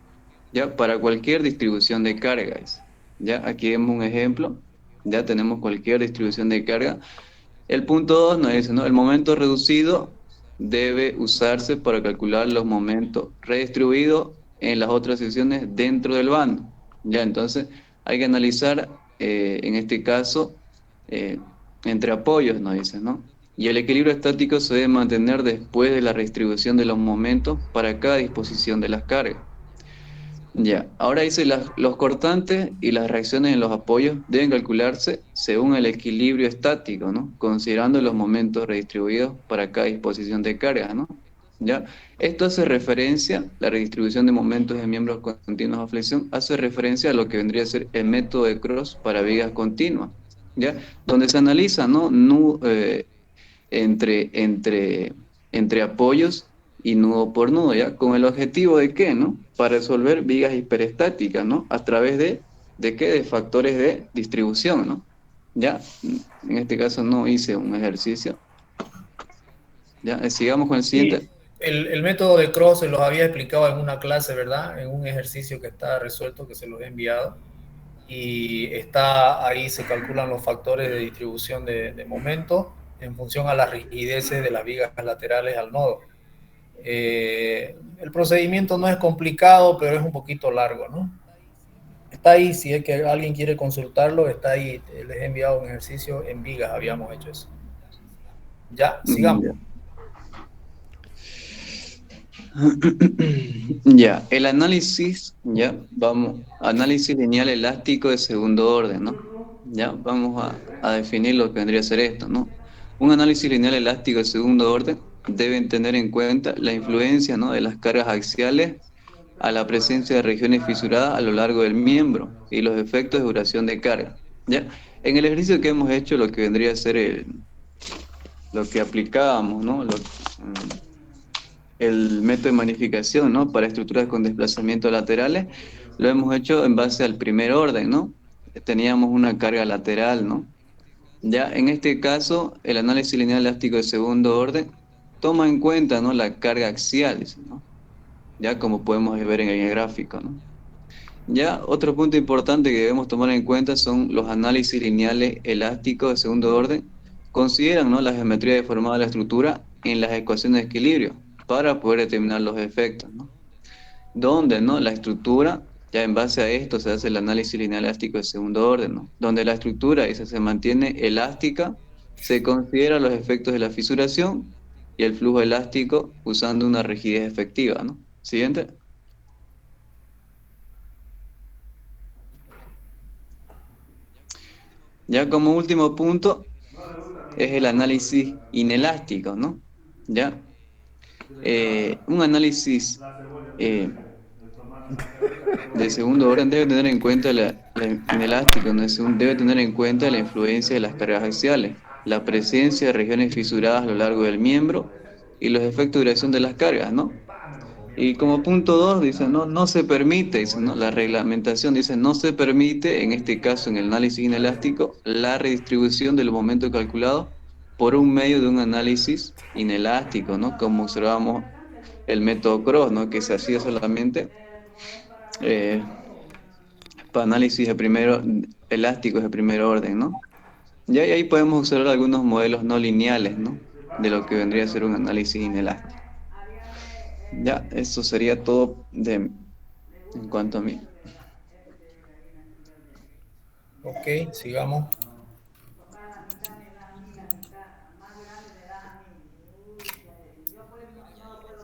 ya para cualquier distribución de cargas. Ya aquí vemos un ejemplo, ya tenemos cualquier distribución de carga. El punto 2 nos dice, ¿no?, el momento reducido debe usarse para calcular los momentos redistribuidos en las otras secciones dentro del bando. Ya, entonces hay que analizar en este caso entre apoyos, nos dice, ¿no? Y el equilibrio estático se debe mantener después de la redistribución de los momentos para cada disposición de las cargas. Ya, ahora dice los cortantes y las reacciones en los apoyos deben calcularse según el equilibrio estático, ¿no? Considerando los momentos redistribuidos para cada disposición de carga, ¿no? Ya, esto hace referencia, la redistribución de momentos en miembros continuos a flexión, hace referencia a lo que vendría a ser el método de Cross para vigas continuas, ¿ya? Donde se analiza, ¿no? Entre apoyos y nudo por nudo, ¿ya? Con el objetivo de ¿qué, no? Para resolver vigas hiperestáticas, ¿no? A través de ¿qué? De factores de distribución, ¿no? Ya, en este caso no hice un ejercicio. Ya, sigamos con el siguiente. Sí, el método de Cross se los había explicado en una clase, ¿verdad? En un ejercicio que está resuelto, que se los he enviado. Y está ahí, se calculan los factores de distribución de momento en función a las rigideces de las vigas laterales al nodo. El procedimiento no es complicado, pero es un poquito largo, ¿no? Está ahí, si es que alguien quiere consultarlo, está ahí. Les he enviado un ejercicio en vigas, habíamos hecho eso. Ya, sigamos. Ya, el análisis, ya, vamos, análisis lineal elástico de segundo orden, ¿no? Ya, vamos a definir lo que vendría a ser esto, ¿no? Un análisis lineal elástico de segundo orden deben tener en cuenta la influencia, ¿no?, de las cargas axiales a la presencia de regiones fisuradas a lo largo del miembro y los efectos de duración de carga. ¿Ya? En el ejercicio que hemos hecho, lo que vendría a ser lo que aplicábamos, ¿no?, el método de magnificación, ¿no?, para estructuras con desplazamientos laterales, lo hemos hecho en base al primer orden, ¿no? Teníamos una carga lateral, ¿no? Ya en este caso, el análisis lineal elástico de segundo orden toma en cuenta, ¿no?, la carga axial, ¿no?, ya como podemos ver en el gráfico, ¿no? Ya otro punto importante que debemos tomar en cuenta son los análisis lineales elásticos de segundo orden. Consideran, ¿no?, la geometría deformada de la estructura en las ecuaciones de equilibrio para poder determinar los efectos, ¿no? Donde, ¿no?, la estructura, ya en base a esto se hace el análisis lineal elástico de segundo orden, ¿no?, donde la estructura esa se mantiene elástica, se consideran los efectos de la fisuración y el flujo elástico usando una rigidez efectiva, ¿no? Siguiente. Ya como último punto es el análisis inelástico, ¿no? ¿Ya? Un análisis de segundo orden debe tener en cuenta inelástico, ¿no? Debe tener en cuenta la influencia de las cargas axiales, la presencia de regiones fisuradas a lo largo del miembro y los efectos de duración de las cargas, ¿no? Y como punto 2 dice, no se permite, dice, ¿no?, la reglamentación dice, no se permite, en este caso en el análisis inelástico, la redistribución del momento calculado por un medio de un análisis inelástico, ¿no?, como observamos el método Cross, ¿no?, que se hacía solamente para análisis de elásticos de primer orden, ¿no? Y ahí podemos observar algunos modelos no lineales, ¿no?, de lo que vendría a ser un análisis inelástico. Ya, eso sería todo en cuanto a mí. Ok, sigamos.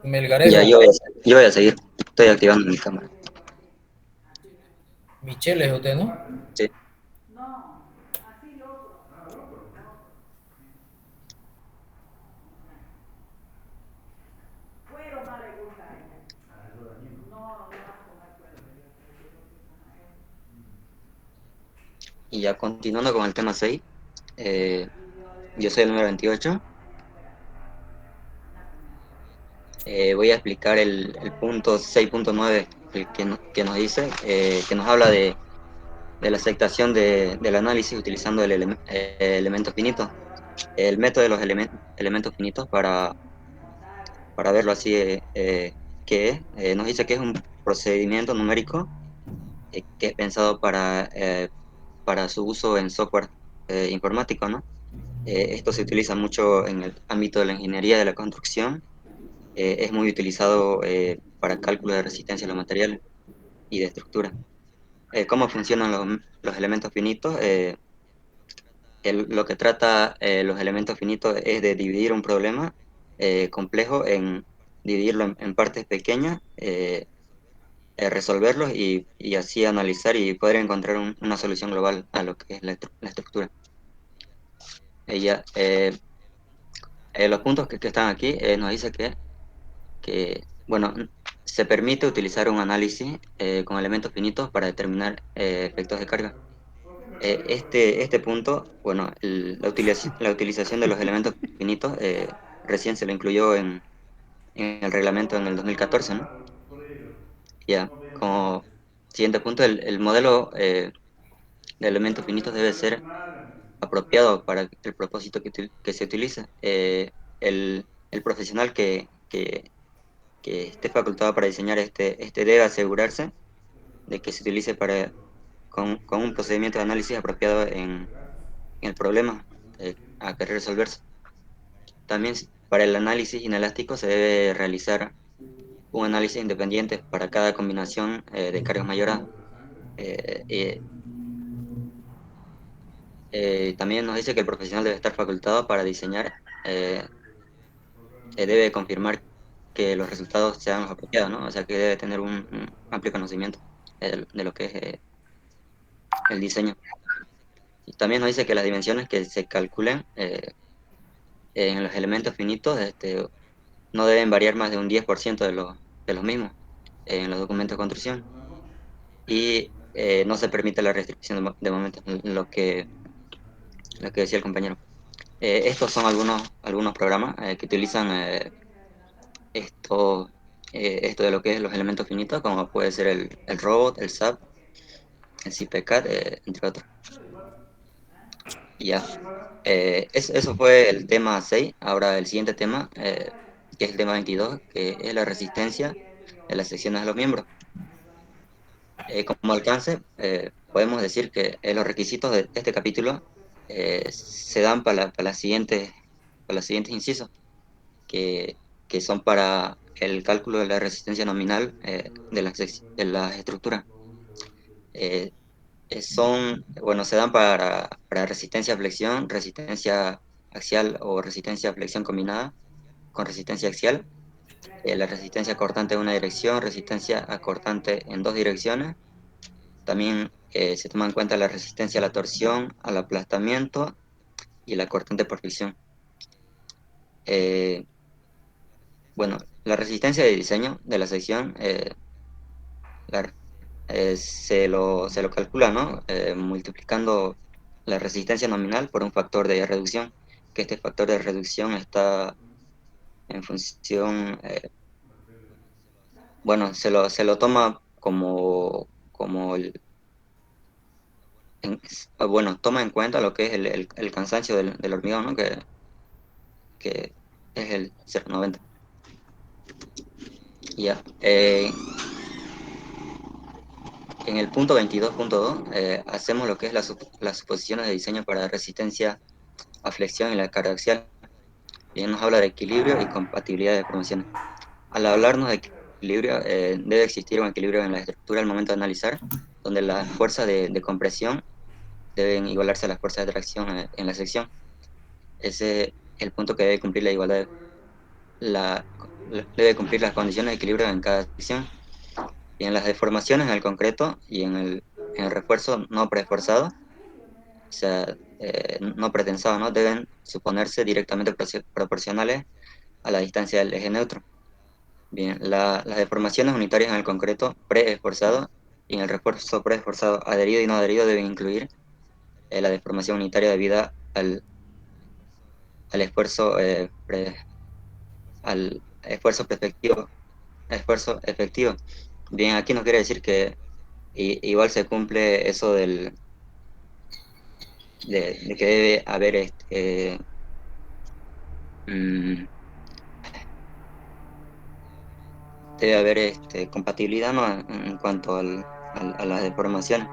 Melgarejo. Ya, yo voy a seguir. Estoy activando mi cámara. Michelle es usted, ¿no? Sí. Y ya continuando con el tema 6, yo soy el número 28. Voy a explicar el punto 6.9 que nos dice, que nos habla de la aceptación del análisis utilizando el elemento finito. El método de los elementos finitos, para verlo así, nos dice que es un procedimiento numérico que es pensado para su uso en software informático, ¿no? Esto se utiliza mucho en el ámbito de la ingeniería de la construcción. Es muy utilizado para cálculo de resistencia a los materiales y de estructura. ¿Cómo funcionan los elementos finitos? Lo que trata los elementos finitos es de dividir un problema complejo, dividirlo en partes pequeñas, resolverlos y así analizar y poder encontrar una solución global a lo que es la estructura. Los puntos que están aquí nos dice que bueno, se permite utilizar un análisis con elementos finitos para determinar efectos de carga. Este punto, bueno, la utilización de los elementos finitos recién se lo incluyó en el reglamento en el 2014, ¿no? Ya, como siguiente punto, el modelo de elementos finitos debe ser apropiado para el propósito que se utiliza. El profesional que esté facultado para diseñar este debe asegurarse de que se utilice con un procedimiento de análisis apropiado en el problema a querer resolverse. También para el análisis inelástico se debe realizar un análisis independiente para cada combinación de cargas mayoradas. También nos dice que el profesional debe estar facultado para diseñar, debe confirmar que los resultados sean los apropiados, ¿no? O sea que debe tener un amplio conocimiento de lo que es el diseño. Y también nos dice que las dimensiones que se calculen en los elementos finitos no deben variar más de un 10% de los mismos en los documentos de construcción. Y no se permite la restricción de momentos, lo que decía el compañero. Estos son algunos programas que utilizan esto de lo que es los elementos finitos, como puede ser el robot, el SAP, el CPCAD, entre otros. Y ya. Eso fue el tema 6. Ahora el siguiente tema, que es el tema 22, que es la resistencia de las secciones de los miembros. Como alcance, podemos decir que los requisitos de este capítulo se dan para los siguientes incisos, que son para el cálculo de la resistencia nominal de las estructuras. Se dan para resistencia a flexión, resistencia axial o resistencia a flexión combinada con resistencia axial, la resistencia cortante en una dirección, resistencia acortante en dos direcciones. También se toma en cuenta la resistencia a la torsión, al aplastamiento y la cortante por fricción. La resistencia de diseño de la sección se lo calcula, ¿no? Multiplicando la resistencia nominal por un factor de reducción, que este factor de reducción está en función, se lo toma como toma en cuenta lo que es el cansancio del hormigón, ¿no? Que es el 0,90. Ya. En el punto 22.2 hacemos lo que es las suposiciones de diseño para resistencia a flexión y la carga axial. Bien, nos habla de equilibrio y compatibilidad de formaciones. Al hablarnos de equilibrio, debe existir un equilibrio en la estructura al momento de analizar, donde las fuerzas de compresión deben igualarse a las fuerzas de tracción en la sección. Ese es el punto que debe cumplir la igualdad. Debe cumplir las condiciones de equilibrio en cada sección. Y en las deformaciones en el concreto y en el refuerzo no preesforzado, o sea, no pretensado, ¿no? Deben suponerse directamente proporcionales a la distancia del eje neutro. Bien, las deformaciones unitarias en el concreto preesforzado y en el refuerzo preesforzado adherido y no adherido deben incluir la deformación unitaria debida al esfuerzo esfuerzo efectivo. Bien, aquí no quiere decir que igual se cumple eso de que debe haber compatibilidad, ¿no? En cuanto a las deformaciones.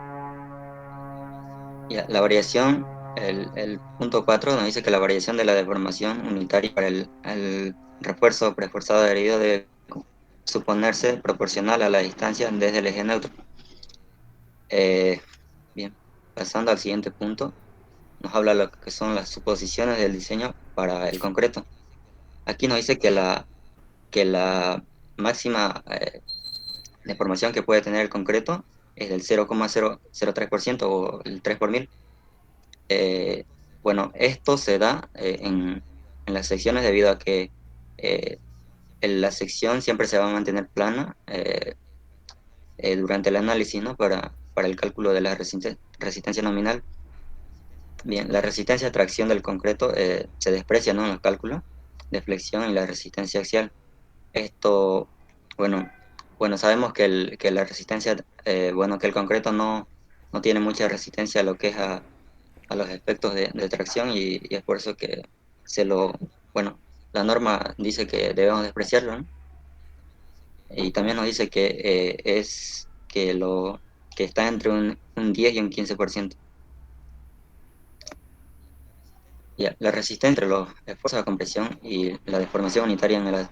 Ya, la variación, el punto 4 nos dice que la variación de la deformación unitaria para el refuerzo preesforzado adherido debe suponerse proporcional a la distancia desde el eje neutro. Bien, pasando al siguiente punto, nos habla lo que son las suposiciones del diseño para el concreto. Aquí nos dice que la máxima deformación que puede tener el concreto es del 0,003% o el 3 por mil. Esto se da en las secciones debido a que la sección siempre se va a mantener plana durante el análisis, ¿no? Para el cálculo de la resistencia nominal. Bien, la resistencia a tracción del concreto se desprecia, ¿no? En los cálculos de flexión y la resistencia axial. Esto, sabemos que la resistencia, que el concreto no tiene mucha resistencia a lo que es a los efectos de tracción y es por eso que la norma dice que debemos despreciarlo, ¿no? Y también nos dice que que está entre un 10 y un 15%. Ya, la resistencia entre los esfuerzos de compresión y la deformación unitaria en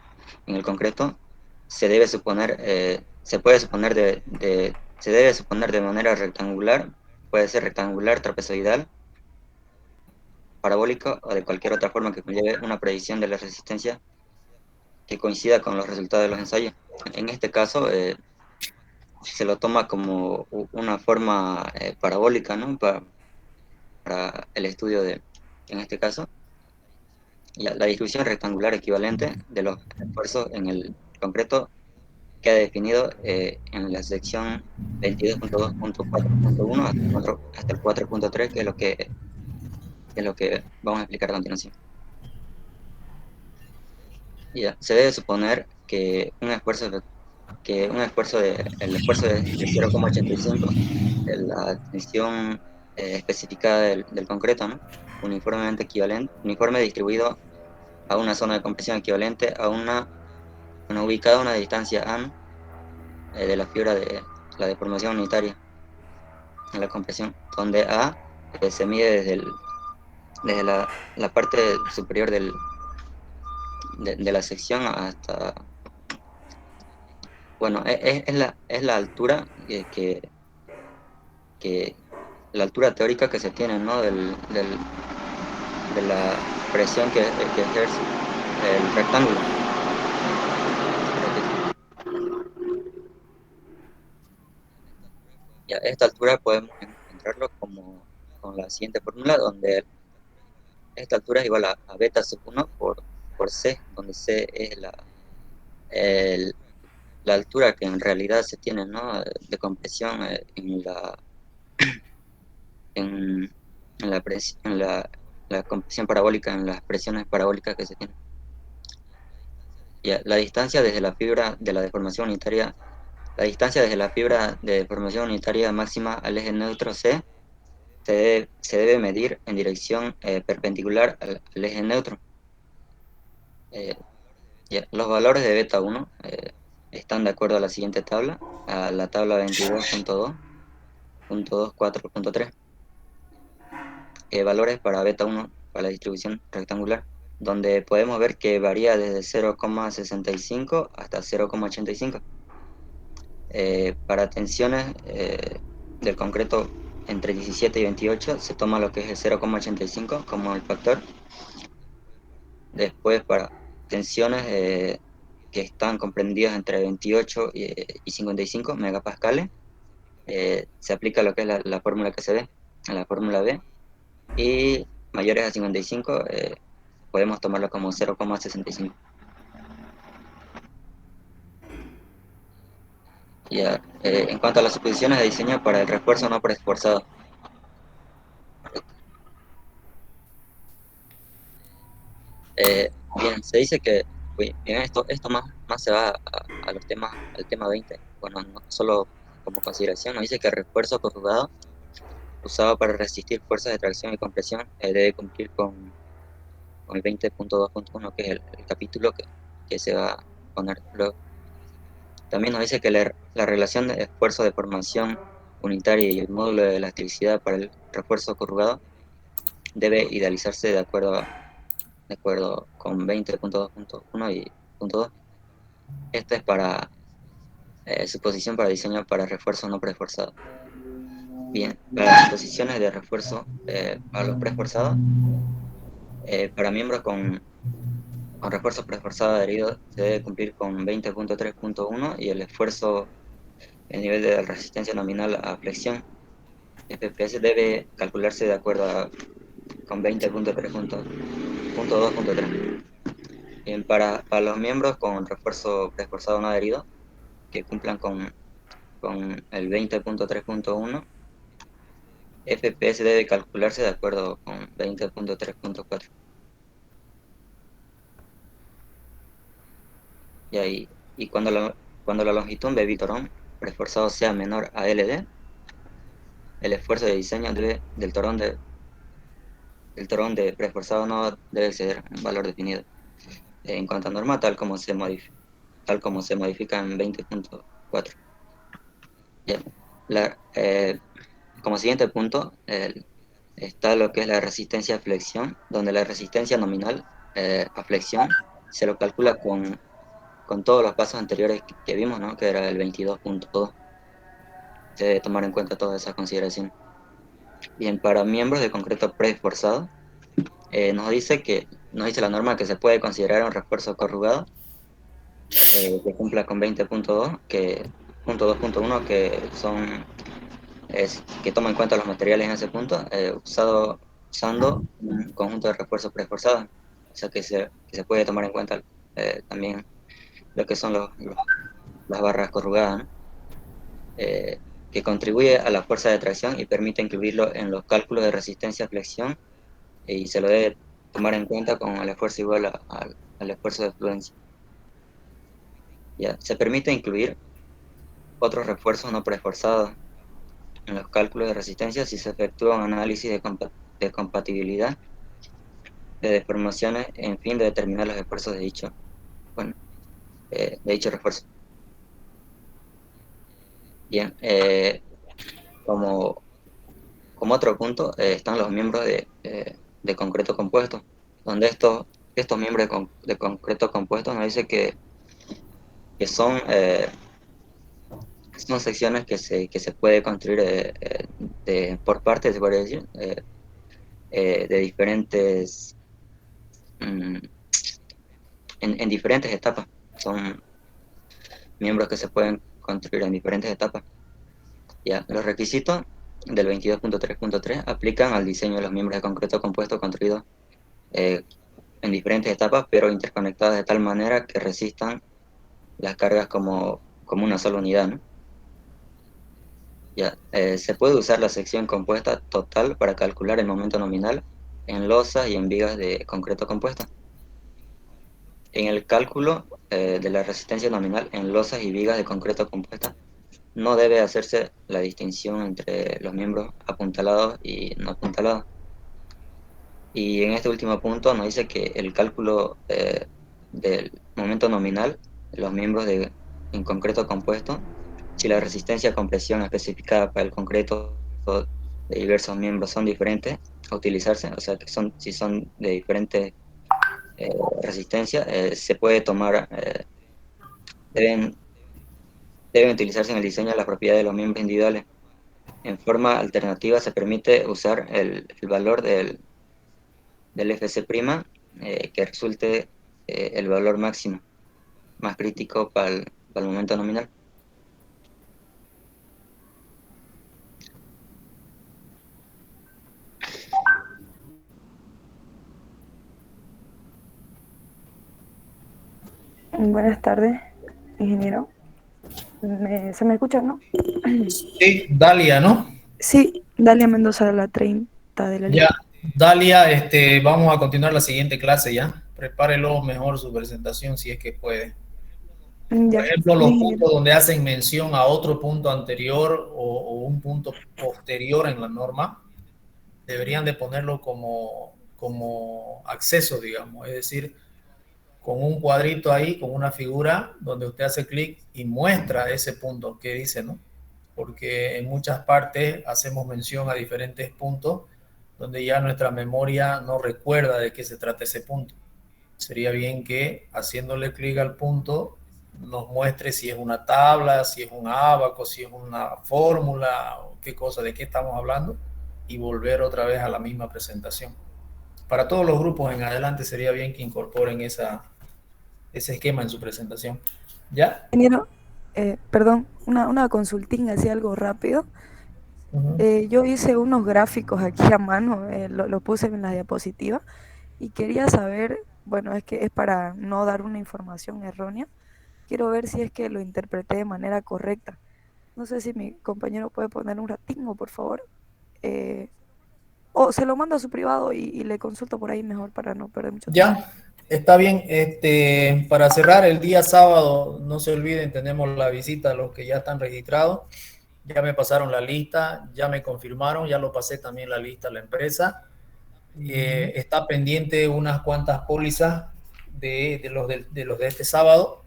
el concreto se debe suponer de manera rectangular, puede ser rectangular, trapezoidal, parabólica o de cualquier otra forma que conlleve una predicción de la resistencia que coincida con los resultados de los ensayos. En este caso se lo toma como una forma parabólica, ¿no? Para el estudio en este caso. La distribución rectangular equivalente de los esfuerzos en el concreto queda definido en la sección 22.2.4.1 hasta el 4.3, que es lo que vamos a explicar a continuación. Ya, se debe suponer que el esfuerzo de 0,85, la tensión especificada del concreto, ¿no? Uniformemente equivalente, uniforme distribuido a una zona de compresión equivalente a una ubicada a una distancia A, ¿no? De la fibra de la deformación unitaria en la compresión, donde A se mide desde la parte superior de la sección hasta, bueno, es la altura la altura teórica que se tiene, ¿no? de la presión que ejerce el rectángulo. Y a esta altura podemos encontrarlo con la siguiente fórmula, donde esta altura es igual a beta sub 1 por C, donde C es la altura que en realidad se tiene, ¿no? De compresión en la compresión parabólica, en las presiones parabólicas que se tienen. La distancia desde la fibra de la deformación unitaria, máxima al eje neutro C se debe medir en dirección perpendicular al eje neutro. Los valores de beta 1 están de acuerdo a la siguiente tabla, a la tabla 22.2.4.3. Valores para beta 1 para la distribución rectangular, donde podemos ver que varía desde 0,65 hasta 0,85. Para tensiones del concreto entre 17 y 28 se toma lo que es el 0,85 como el factor. Después, para tensiones que están comprendidas entre 28 y 55 megapascales, se aplica lo que es la fórmula que se ve, la fórmula B, y mayores a 55 podemos tomarlo como 0,65. En cuanto a las suposiciones de diseño para el refuerzo no preesforzado, bien, se dice que bien, esto más se va al tema 20, bueno, no solo como consideración, nos dice que el refuerzo conjugado usado para resistir fuerzas de tracción y compresión debe cumplir con el 20.2.1, que es el capítulo que se va a poner luego. También nos dice que la relación de esfuerzo de formación unitaria y el módulo de elasticidad para el refuerzo corrugado debe idealizarse de acuerdo con 20.2.1 y punto 2. Esta es para suposición para diseño para refuerzo no preesforzado. Bien, para las suposiciones de refuerzo para los preesforzados, para miembros con refuerzo preesforzado adherido se debe cumplir con 20.3.1 y el nivel de resistencia nominal a flexión FPS debe calcularse de acuerdo con 20.3.2.3. Bien, para los miembros con refuerzo preesforzado no adherido que cumplan con el 20.3.1, FPS debe calcularse de acuerdo con 20.3.4. Y cuando la longitud de Vitorón preesforzado sea menor a LD, el esfuerzo de diseño del torón de preesforzado no debe exceder un valor definido en cuanto a norma, tal como se modifica en 20.4. Como siguiente punto está lo que es la resistencia a flexión, donde la resistencia nominal a flexión se lo calcula con todos los pasos anteriores que vimos, ¿no? Que era el 22.2. Se debe tomar en cuenta todas esas consideraciones. Bien, para miembros de concreto preesforzado, nos dice la norma que se puede considerar un refuerzo corrugado que cumpla con 20.2, que punto 2.1, que toma en cuenta los materiales en ese punto, usando un conjunto de refuerzos preesforzados, sea que se puede tomar en cuenta también lo que son las barras corrugadas, ¿no? Que contribuye a la fuerza de tracción y permite incluirlo en los cálculos de resistencia a flexión, y se lo debe tomar en cuenta con el esfuerzo igual al esfuerzo de fluencia. Ya, se permite incluir otros refuerzos no preesforzados en los cálculos de resistencia si se efectúa un análisis de compatibilidad de deformaciones en fin de determinar los esfuerzos de dicho refuerzo. Bien, como otro punto están los miembros de concreto compuesto, donde estos miembros de concreto compuesto nos dice que son secciones que se puede construir por partes, se podría decir, de diferentes en diferentes etapas. Son miembros que se pueden construir en diferentes etapas. Ya, los requisitos del 22.3.3 aplican al diseño de los miembros de concreto compuesto construidos en diferentes etapas, pero interconectadas de tal manera que resistan las cargas como una sola unidad, ¿no? Ya, se puede usar la sección compuesta total para calcular el momento nominal en losas y en vigas de concreto compuesto. En el cálculo de la resistencia nominal en losas y vigas de concreto compuesta, no debe hacerse la distinción entre los miembros apuntalados y no apuntalados. Y en este último punto nos dice que el cálculo del momento nominal de los miembros en concreto compuesto, si la resistencia a compresión especificada para el concreto de diversos miembros son diferentes a utilizarse, o sea que si son de diferentes resistencia, se puede tomar, deben utilizarse en el diseño de las propiedades de los miembros individuales. En forma alternativa se permite usar el valor del FC', que resulte el valor máximo, más crítico para el momento nominal. Buenas tardes, ingeniero. ¿Se me escucha, no? Sí, Dalia, ¿no? Sí, Dalia Mendoza de la 30 de la Ya, Dalia, vamos a continuar la siguiente clase ya. Prepárelo mejor su presentación si es que puede. Ya. Por ejemplo, los puntos donde hacen mención a otro punto anterior o un punto posterior en la norma, deberían de ponerlo como acceso, digamos, es decir, con un cuadrito ahí, con una figura donde usted hace clic y muestra ese punto que dice, ¿no? Porque en muchas partes hacemos mención a diferentes puntos donde ya nuestra memoria no recuerda de qué se trata ese punto. Sería bien que haciéndole clic al punto nos muestre si es una tabla, si es un ábaco, si es una fórmula, o qué cosa, de qué estamos hablando, y volver otra vez a la misma presentación. Para todos los grupos en adelante sería bien que incorporen ese esquema en su presentación. ¿Ya? Ingeniero, perdón, una consultín, así algo rápido. Yo hice unos gráficos aquí a mano, lo puse en la diapositiva y quería saber, bueno, es que es para no dar una información errónea, quiero ver si es que lo interpreté de manera correcta. No sé si mi compañero puede poner un ratingo, por favor. O se lo mando a su privado y le consulto por ahí mejor para no perder mucho tiempo. Ya, está bien. Para cerrar el día sábado, no se olviden, tenemos la visita a los que ya están registrados. Ya me pasaron la lista, ya me confirmaron, ya lo pasé también la lista a la empresa. Está pendiente unas cuantas pólizas de los de este sábado,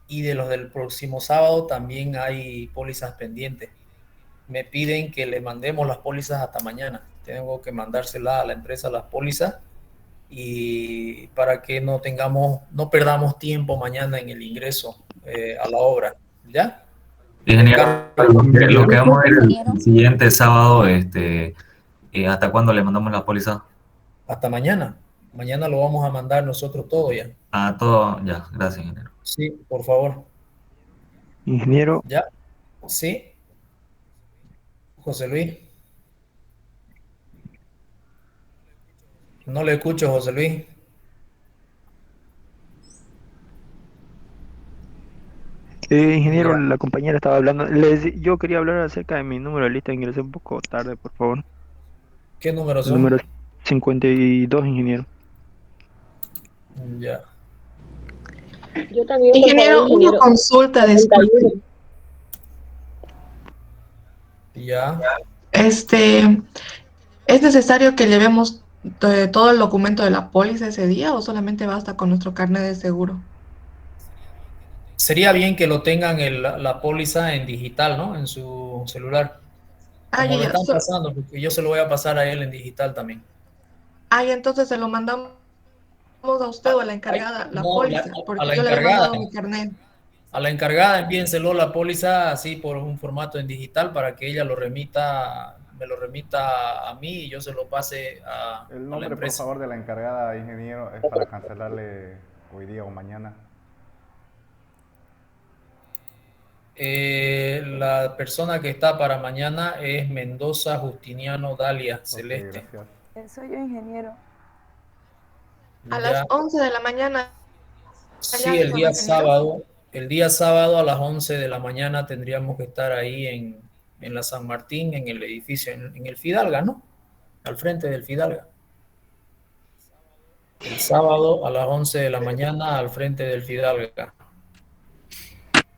y de los del próximo sábado también hay pólizas pendientes. Me piden que le mandemos las pólizas hasta mañana. Tengo que mandárselas a la empresa las pólizas, y para que no perdamos tiempo mañana en el ingreso a la obra. ¿Ya? Ingeniero, lo que vamos a ver el siguiente sábado, ¿hasta cuándo le mandamos la póliza? Hasta mañana. Mañana lo vamos a mandar nosotros todo ya. Ah, todo, ya, gracias, ingeniero. Sí, por favor. Ingeniero. ¿Ya? Sí. José Luis. No le escucho, José Luis. Ingeniero, Ya. la compañera estaba hablando. Yo quería hablar acerca de mi número de lista, ingresé un poco tarde, por favor. ¿Qué números El número son? 52, ingeniero. Ya. Yo también, por favor, Ingeniero, una ingeniero. consulta, disculpe. 71. Ya. ¿Es necesario que llevemos todo el documento de la póliza ese día o solamente basta con nuestro carnet de seguro? Sería bien que lo tengan la póliza en digital, ¿no? En su celular. Ah, Como ya, lo ya. están pasando, porque yo se lo voy a pasar a él en digital también. Ah, ya, entonces se lo mandamos a usted o a la encargada, la No, póliza, a porque la yo le había encargada. mandado mi carnet. A la encargada envíenselo la póliza así por un formato en digital para que ella me lo remita a mí y yo se lo pase a El la nombre, por empresa. favor, de la encargada, ingeniero, es para cancelarle hoy día o mañana. La persona que está para mañana es Mendoza Justiniano Dalia Celeste. Ok, gracias. Soy yo, ingeniero. A Ya. las 11 de la mañana. Sí, el día sábado a las 11 de la mañana tendríamos que estar ahí en la San Martín, en el edificio, en el Fidalga, ¿no? Al frente del Fidalga. El sábado a las 11 de la mañana al frente del Fidalga.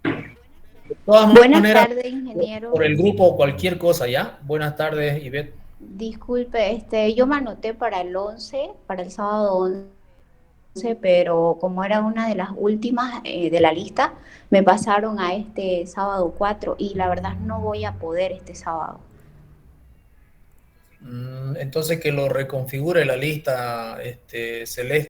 De todas Buenas maneras, tardes, ingeniero. por el grupo cualquier cosa, ¿ya? Buenas tardes, Ivette. Disculpe, yo me anoté para el 11, para el sábado 11, pero como era una de las últimas de la lista, me pasaron a este sábado 4 y la verdad no voy a poder este sábado. Entonces que lo reconfigure la lista, Celeste.